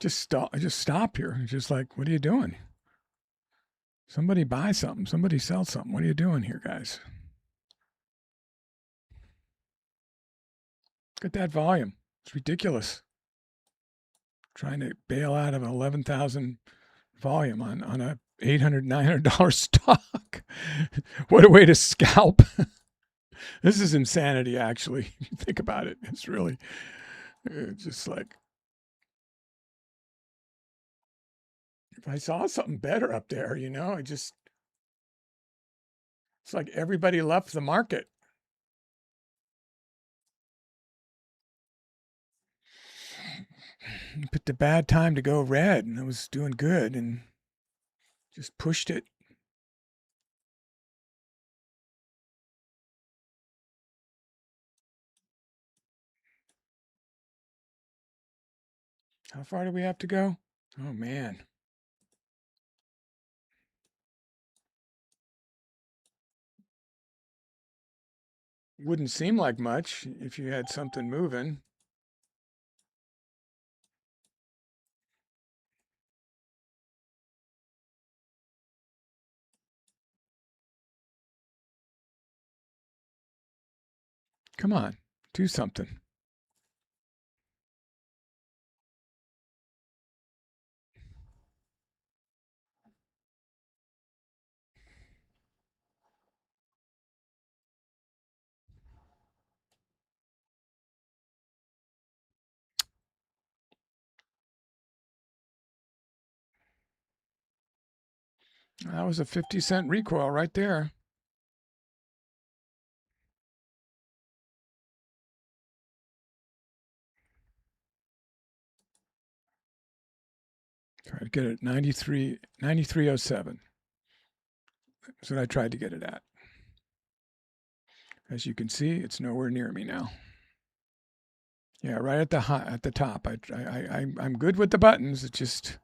Just stop here. Just like, what are you doing? Somebody buy something. Somebody sell something. What are you doing here, guys? Look at that volume. It's ridiculous. Trying to bail out of 11,000 volume on a $800, $900 stock. What a way to scalp. This is insanity, actually. Think about it. It's really just like, if I saw something better up there, it's like everybody left the market. Picked a bad time to go red, and I was doing good and just pushed it. How far do we have to go? Oh, man. Wouldn't seem like much if you had something moving. Come on, do something. That was a 50-cent recoil right there. Try to get it at 93.07. That's what I tried to get it at. As you can see, it's nowhere near me now. Yeah, right at the top. I'm good with the buttons. It's just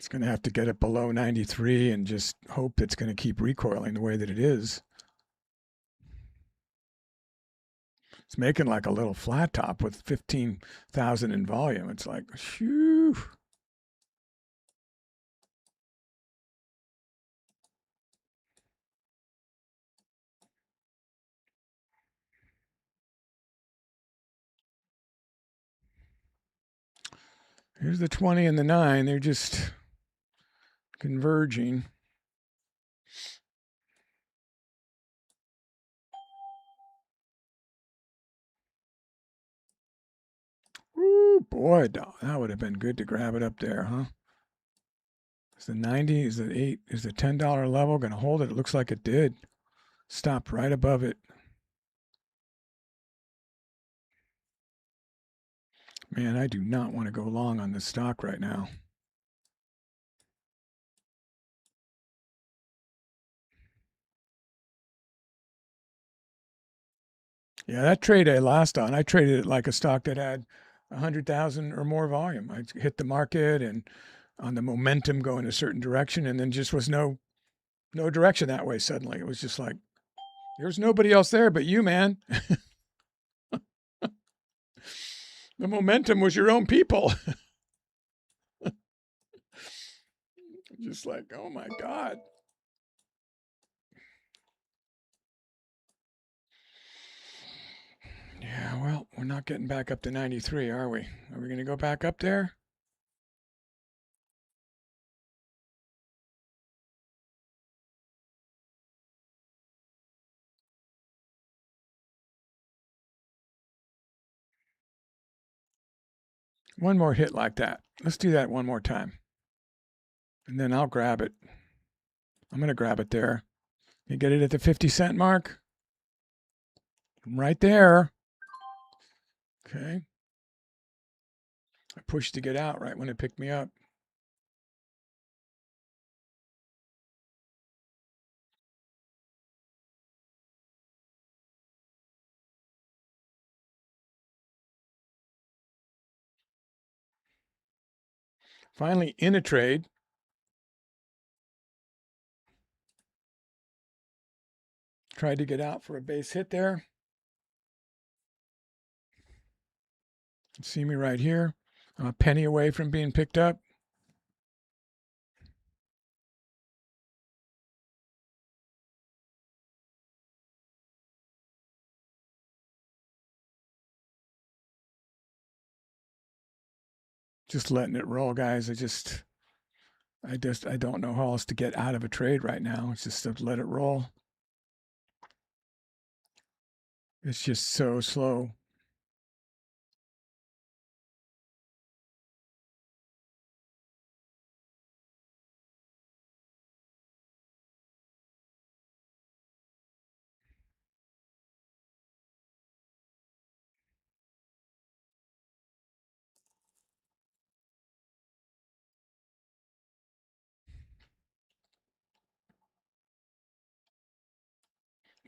It's going to have to get it below 93 and just hope it's going to keep recoiling the way that it is. It's making like a little flat top with 15,000 in volume. It's like, shoo. Here's the 20 and the 9. They're just converging. Ooh, boy, that would have been good to grab it up there, huh? Is the 90, is the 8, is the $10 level going to hold it? It looks like it did. Stopped right above it. Man, I do not want to go long on this stock right now. Yeah, that trade I lost on, I traded it like a stock that had 100,000 or more volume. I hit the market and on the momentum going a certain direction, and then just was no direction that way suddenly. It was just like, there's nobody else there but you, man. The momentum was your own people. Just like, oh my God. Yeah, well, we're not getting back up to 93, are we? Are we going to go back up there? One more hit like that. Let's do that one more time. And then I'll grab it. I'm going to grab it there. You get it at the 50-cent mark? Right there. Okay. I pushed to get out right when it picked me up. Finally in a trade. Tried to get out for a base hit there. See me right here. I'm a penny away from being picked up. Just letting it roll, guys. I don't know how else to get out of a trade right now. It's just to let it roll. It's just so slow.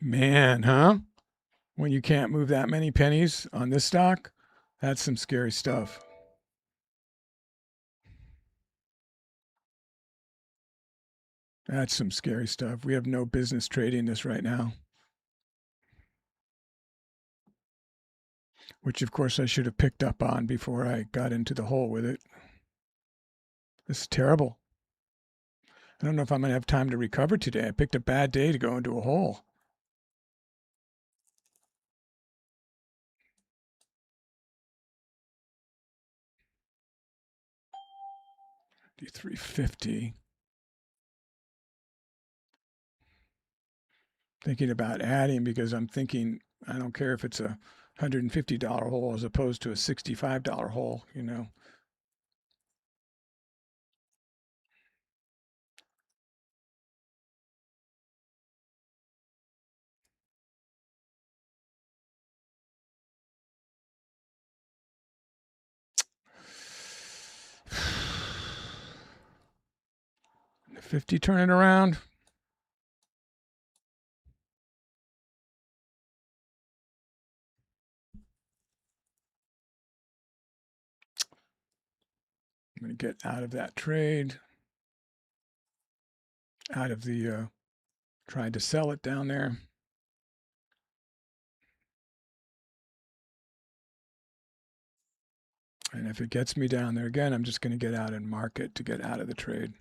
Man, huh? When you can't move that many pennies on this stock, that's some scary stuff. That's some scary stuff. We have no business trading this right now. Which, of course, I should have picked up on before I got into the hole with it. This is terrible. I don't know if I'm going to have time to recover today. I picked a bad day to go into a hole. D350. Thinking about adding because I'm thinking I don't care if it's a $150 hole as opposed to a $65 hole, you know. The 50 turning around. I'm going to get out of that trade. out of the, tried to sell it down there. And if it gets me down there again, I'm just going to get out and mark it to get out of the trade.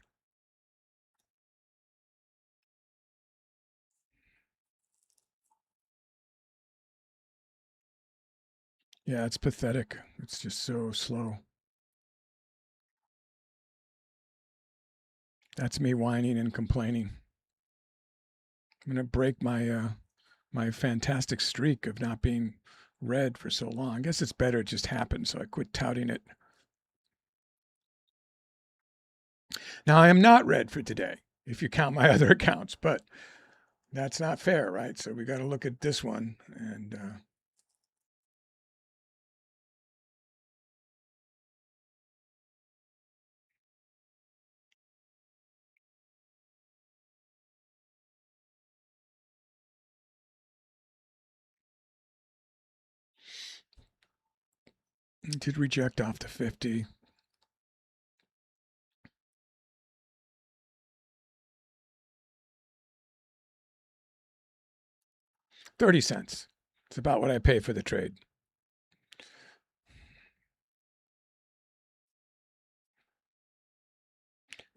Yeah, it's pathetic. It's just so slow. That's me whining and complaining. I'm going to break my my fantastic streak of not being red for so long. I guess it's better it just happened, so I quit touting it. Now, I am not red for today, if you count my other accounts, but that's not fair, right? So we got to look at this one and it did reject off the 50. $0.30. It's about what I pay for the trade.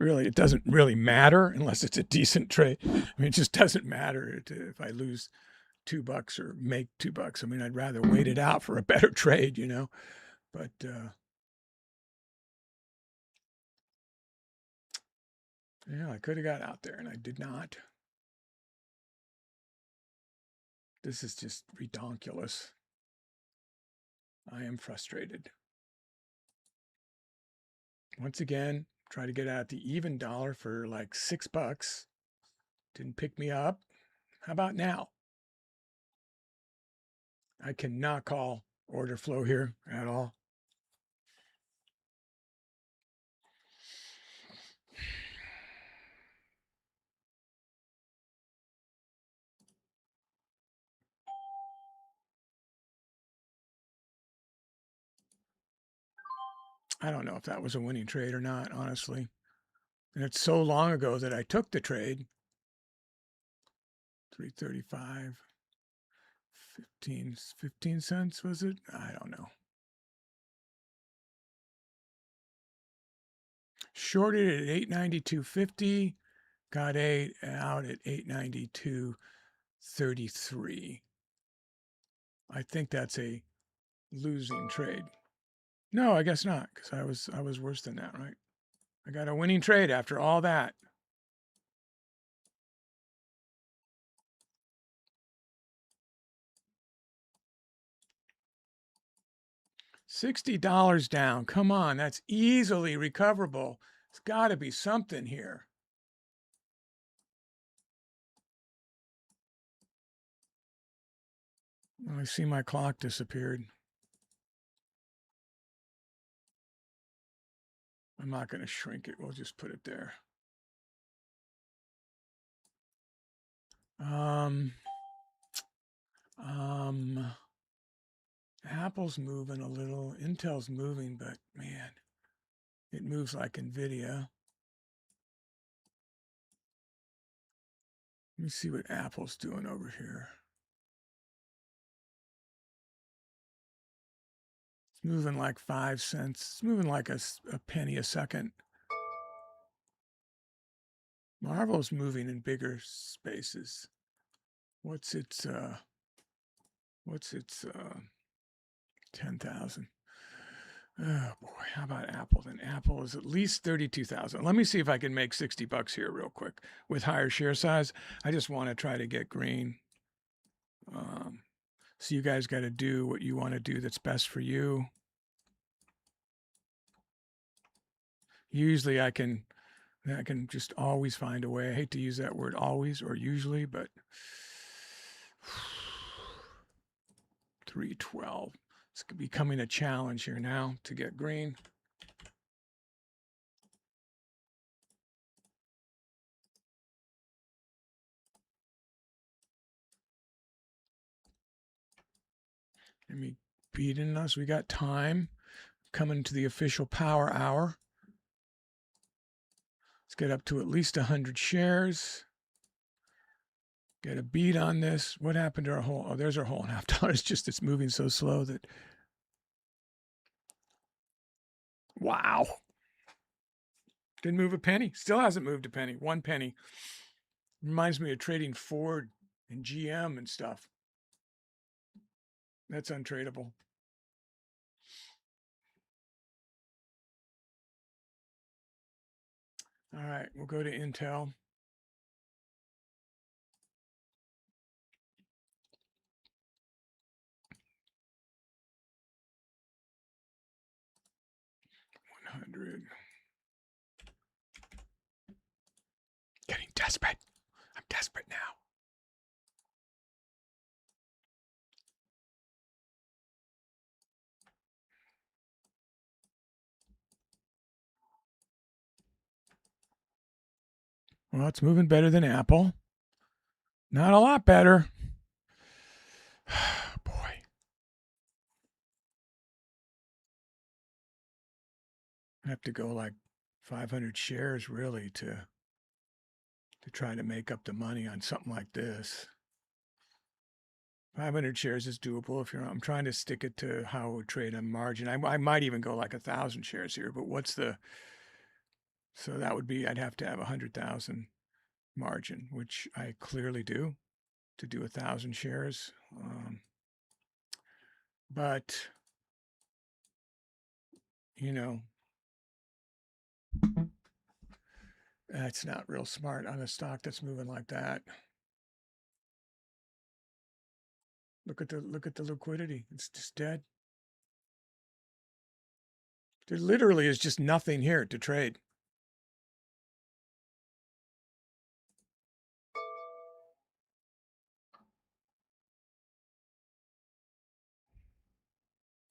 Really, it doesn't really matter unless it's a decent trade. I mean, it just doesn't matter if I lose $2 or make $2. I mean, I'd rather wait it out for a better trade, you know. But yeah, I could have got out there and I did not. This is just redonkulous. I am frustrated. Once again, try to get out the even dollar for like $6. Didn't pick me up. How about now? I cannot call order flow here at all. I don't know if that was a winning trade or not, honestly. And it's so long ago that I took the trade. 335, 15 cents, was it? I don't know. Shorted at 892.50, got out at 892.33. I think that's a losing trade. No, I guess not, because I was worse than that, right? I got a winning trade after all that. $60 down. Come on, that's easily recoverable. It's got to be something here. I see my clock disappeared. I'm not going to shrink it. We'll just put it there. Apple's moving a little. Intel's moving, but man, it moves like NVIDIA. Let me see what Apple's doing over here. It's moving like 5 cents. It's moving like a penny a second. Marvel's moving in bigger spaces. What's its 10,000? Oh boy, how about Apple then? Apple is at least 32,000. Let me see if I can make $60 here real quick with higher share size. I just want to try to get green. So you guys got to do what you want to do that's best for you. Usually I can just always find a way. I hate to use that word always or usually, but 312. It's becoming a challenge here now to get green. Let me beating us. We got time. Coming to the official power hour. It's get up to at least 100 shares. Get a beat on this. What happened to our whole? Oh, there's our whole $1.5. It's just it's moving so slow that. Wow. Didn't move a penny. Still hasn't moved a penny. 1 penny. Reminds me of trading Ford and GM and stuff. That's untradeable. All right, we'll go to Intel. $100. Getting desperate. I'm desperate now. Well, it's moving better than Apple. Not a lot better. Boy. I have to go like 500 shares really to try to make up the money on something like this. 500 shares is doable if you're. I'm trying to stick it to how it would trade on margin. I might even go like 1,000 shares here, but what's the? So that would be I'd have to have 100,000 margin, which I clearly do to do 1,000 shares. But you know, that's not real smart on a stock that's moving like that. Look at the liquidity. It's just dead. There literally is just nothing here to trade.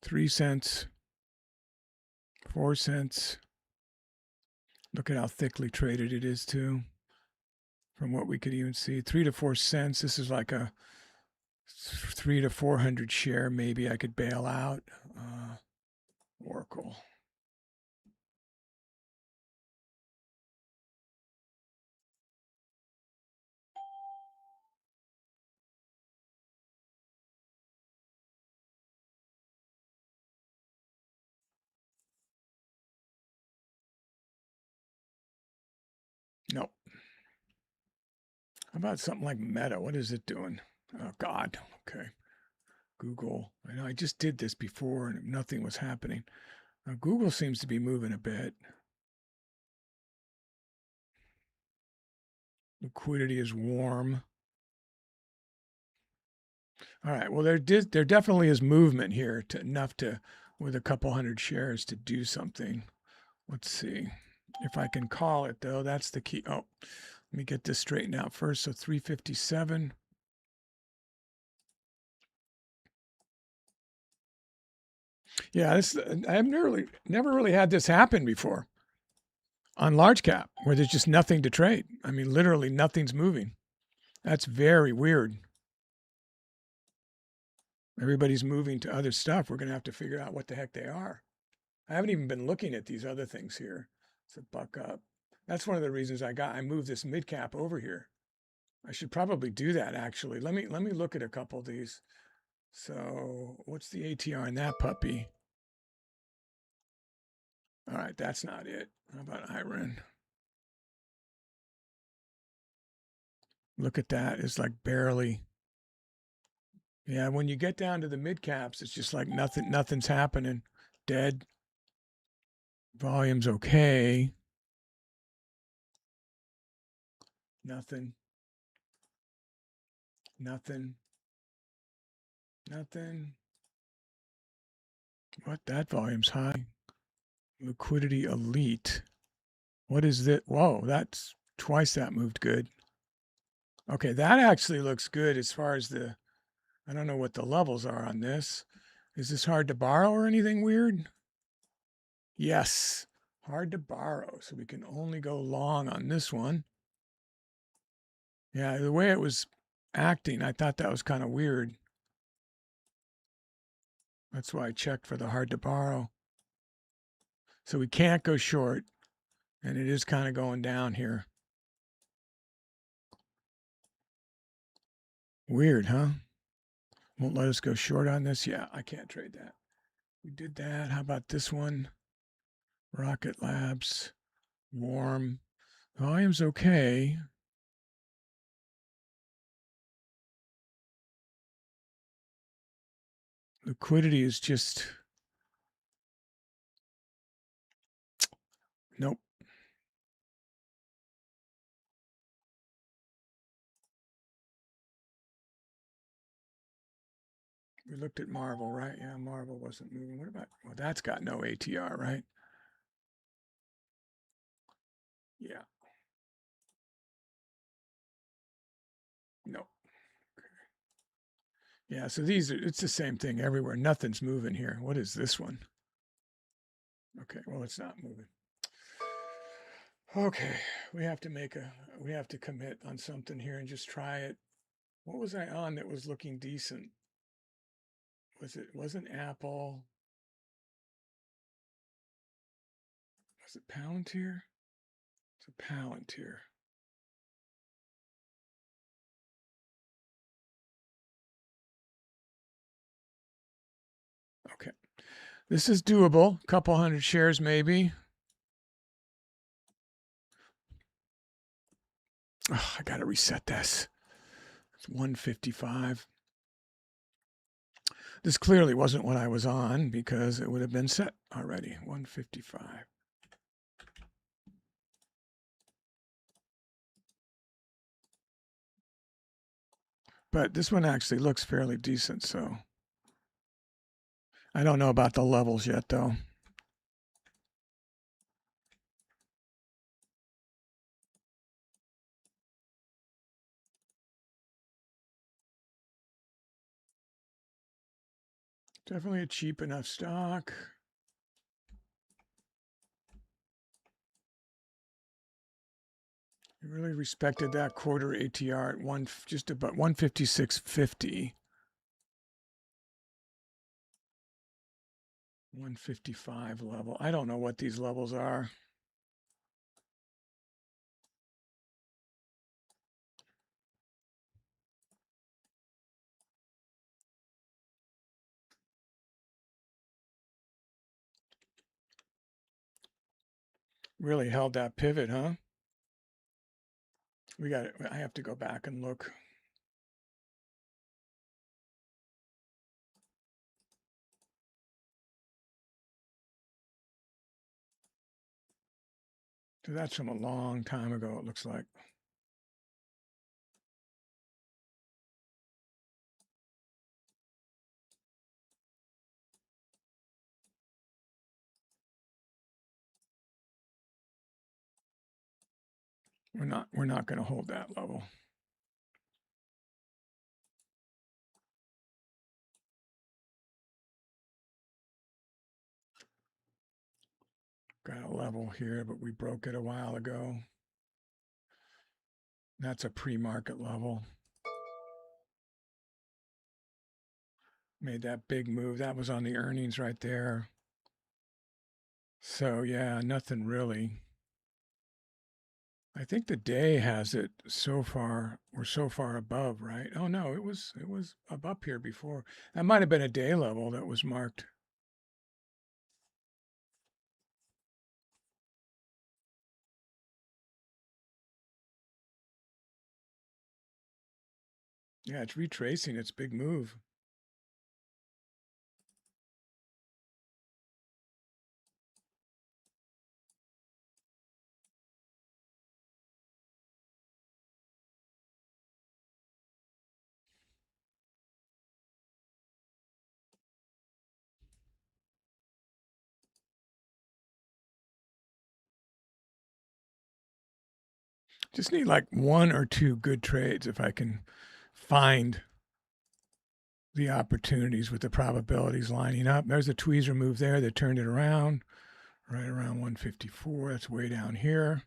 $0.03, 4 cents. Look at how thickly traded it is too. From what we could even see, 3 to 4 cents. This is like a 300 to 400 share. Maybe I could bail out. Oracle. Nope. How about something like Meta? What is it doing? Oh, God. Okay. Google. I know I just did this before and nothing was happening. Google seems to be moving a bit. Liquidity is warm. All right. Well, there definitely is movement here enough to, with a couple hundred shares, to do something. Let's see if I can call it though. That's the key. Oh, let me get this straightened out first. So 357. Yeah, I've never really had this happen before on large cap where there's just nothing to trade. I mean, literally nothing's moving. That's very weird. Everybody's moving to other stuff. We're going to have to figure out what the heck they are. I haven't even been looking at these other things here. It's a buck up. That's one of the reasons I moved this mid cap over here. I should probably do that actually. Let me look at a couple of these. So what's the ATR on that puppy? All right, that's not it. How about Iran? Look at that. It's like barely. Yeah, when you get down to the mid caps, it's just like nothing's happening. Dead. Volume's okay. Nothing. What? That volume's high. Liquidity elite. What is that? Whoa, that's twice that moved good. Okay, that actually looks good as far as the, I don't know what the levels are on this. Is this hard to borrow or anything weird? Yes, hard to borrow. So we can only go long on this one. Yeah, the way it was acting, I thought that was kind of weird. That's why I checked for the hard to borrow. So we can't go short. And it is kind of going down here. Weird, huh? Won't let us go short on this. Yeah, I can't trade that. We did that. How about this one? Rocket Labs, warm. Volume's okay. Liquidity is just, nope. We looked at Marvel, right? Yeah, Marvel wasn't moving. What about, well, that's got no ATR, right? Yeah. No. Yeah, so these are, it's the same thing everywhere. Nothing's moving here. What is this one? Okay, well, it's not moving. Okay, we have to commit on something here and just try it. What was I on that was looking decent? Wasn't Apple? Was it Palantir? It's a Palantir. Okay. This is doable. A couple hundred shares maybe. Oh, I got to reset this. It's 155. This clearly wasn't what I was on because it would have been set already. 155. But this one actually looks fairly decent, so I don't know about the levels yet, though. Definitely a cheap enough stock. I really respected that quarter ATR at just about 156.50. 155 level. I don't know what these levels are. Really held that pivot, huh? We got it. I have to go back and look. So that's from a long time ago, it looks like. We're not going to hold that level. Got a level here, but we broke it a while ago. That's a pre-market level. Made that big move. That was on the earnings right there. So yeah, nothing really. I think the day has it so far. We're so far above, right? Oh no, it was up here before. That might have been a day level that was marked. Yeah, it's retracing its big move. Just need like one or two good trades if I can find the opportunities with the probabilities lining up. There's a tweezer move there that turned it around, right around 154. That's way down here.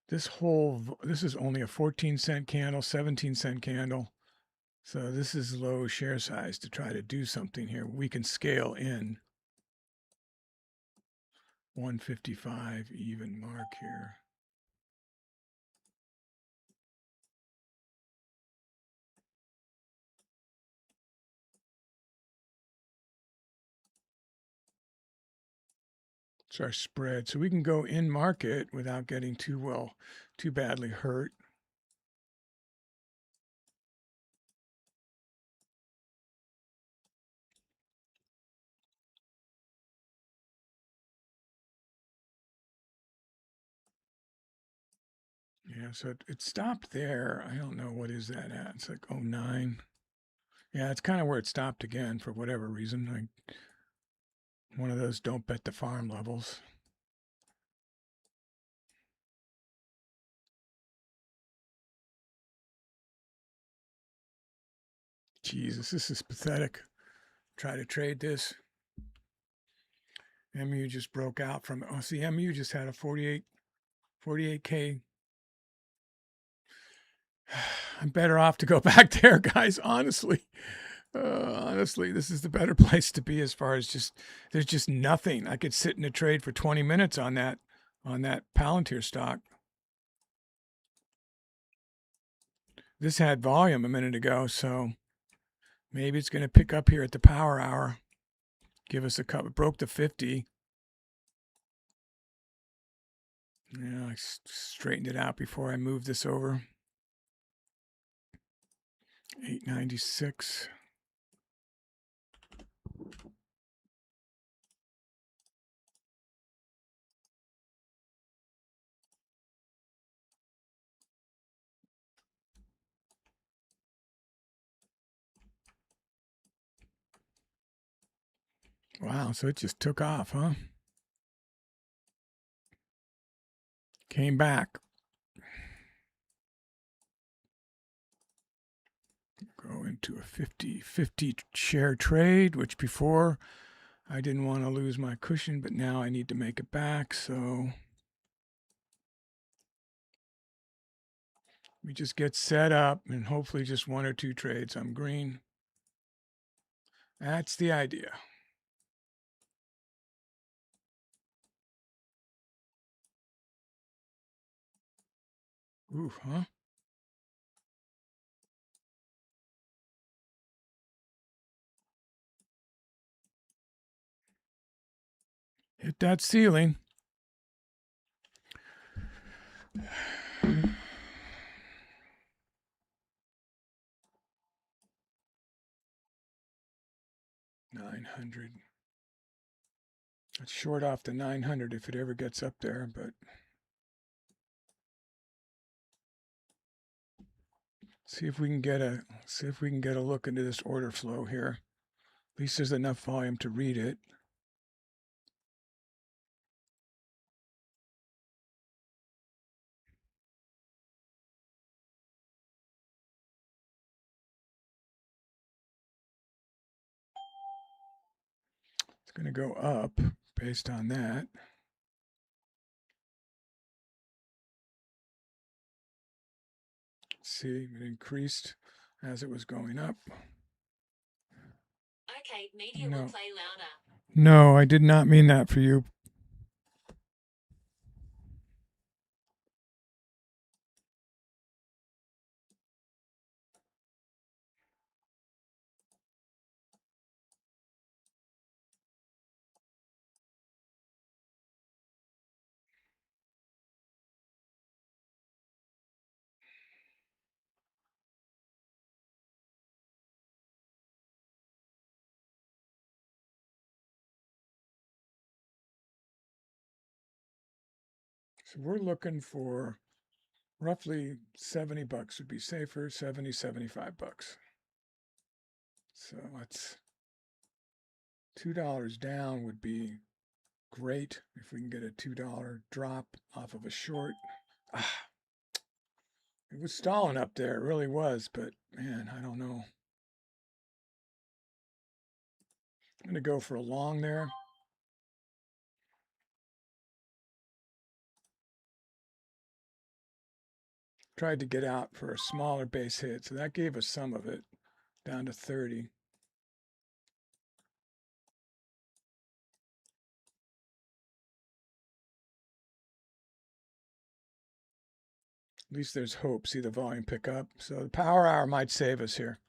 This is only a 14-cent candle, 17-cent candle. So this is low share size to try to do something here. We can scale in. 155 even mark here. It's our spread. So we can go in market without getting too badly hurt. Yeah, so it stopped there. I don't know, what is that at? It's like 09. Yeah, it's kind of where it stopped again for whatever reason. Like one of those don't bet the farm levels. Jesus, this is pathetic. Try to trade this. MU just broke out from, oh, see, MU just had a 48K. I'm better off to go back there, guys, honestly. Honestly, this is the better place to be as far as just, there's just nothing. I could sit in a trade for 20 minutes on that Palantir stock. This had volume a minute ago, so maybe it's going to pick up here at the power hour. Give us a couple. It broke the 50. Yeah, I straightened it out before I moved this over. 896. Wow, so it just took off, huh? Came back. Go into a 50-50 share trade, which before I didn't want to lose my cushion, but now I need to make it back, so we just get set up and hopefully just one or two trades. I'm green. That's the idea. Ooh, huh? Hit that ceiling. $900. It's short off the 900 if it ever gets up there, but see if we can get a look into this order flow here. At least there's enough volume to read it. It's going to go up based on that. See, it increased as it was going up. Okay, media will play louder. No, I did not mean that for you. So we're looking for roughly 70 bucks would be safer, 70, 75 bucks. So that's $2 down would be great if we can get a $2 drop off of a short. It was stalling up there, it really was, but man, I don't know. I'm going to go for a long there. Tried to get out for a smaller base hit, so that gave us some of it, down to 30. At least there's hope. See the volume pick up. So the power hour might save us here.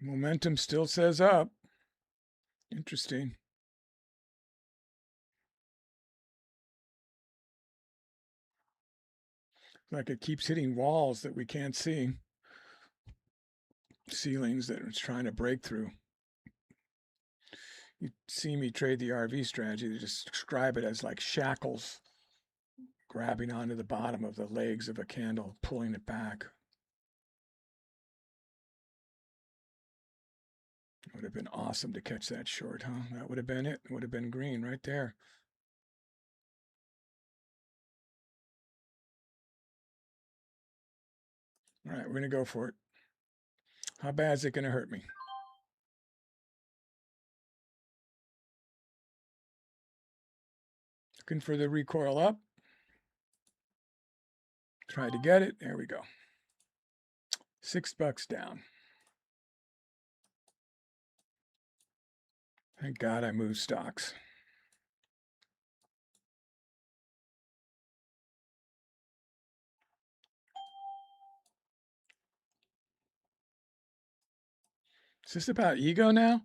Momentum still says up. Interesting. Like it keeps hitting walls that we can't see. Ceilings that it's trying to break through. You see me trade the RV strategy. They just describe it as like shackles grabbing onto the bottom of the legs of a candle, pulling it back. It would have been awesome to catch that short, huh? That would have been it. It would have been green right there. All right, we're going to go for it. How bad is it going to hurt me? Looking for the recoil up. Tried to get it. There we go. $6 down. Thank God I moved stocks. Is this about ego now?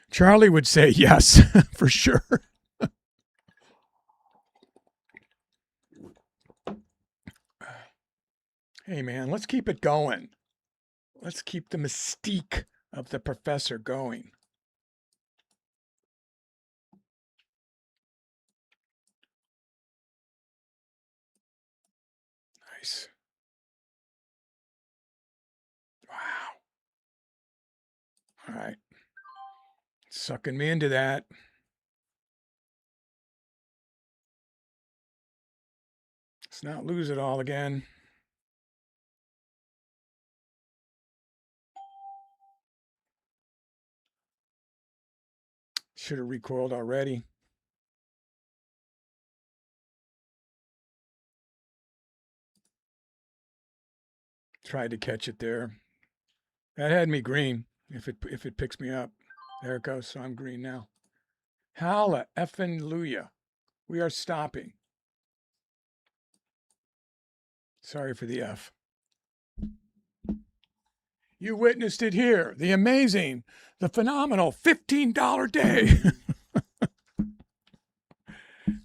Charlie would say yes, for sure. Hey, man, let's keep it going. Let's keep the mystique of the professor going. Nice. Wow. All right. Sucking me into that. Let's not lose it all again. Should have recoiled already. Tried to catch it there. That had me green. If it picks me up, there it goes. So I'm green now. Halla effing Luya. We are stopping. Sorry for the F. You witnessed it here. The amazing, the phenomenal $15 day.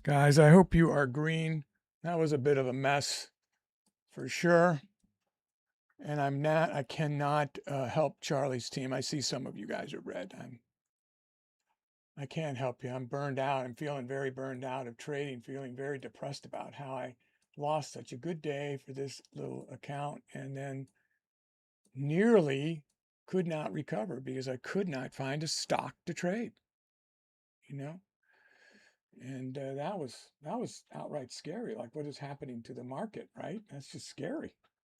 Guys, I hope you are green. That was a bit of a mess for sure. And I cannot help Charlie's team. I see some of you guys are red. I can't help you. I'm burned out. I'm feeling very burned out of trading, feeling very depressed about how I lost such a good day for this little account and then nearly could not recover because I could not find a stock to trade, you know? And that was outright scary. Like, what is happening to the market, right? That's just scary,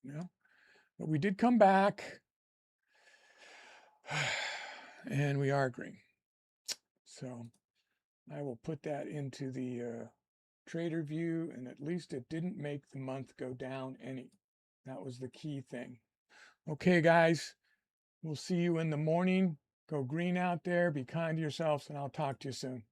you know? But we did come back and we are green. So I will put that into the trader view, and at least it didn't make the month go down any. That was the key thing. Okay, guys, we'll see you in the morning. Go green out there. Be kind to yourselves, and I'll talk to you soon.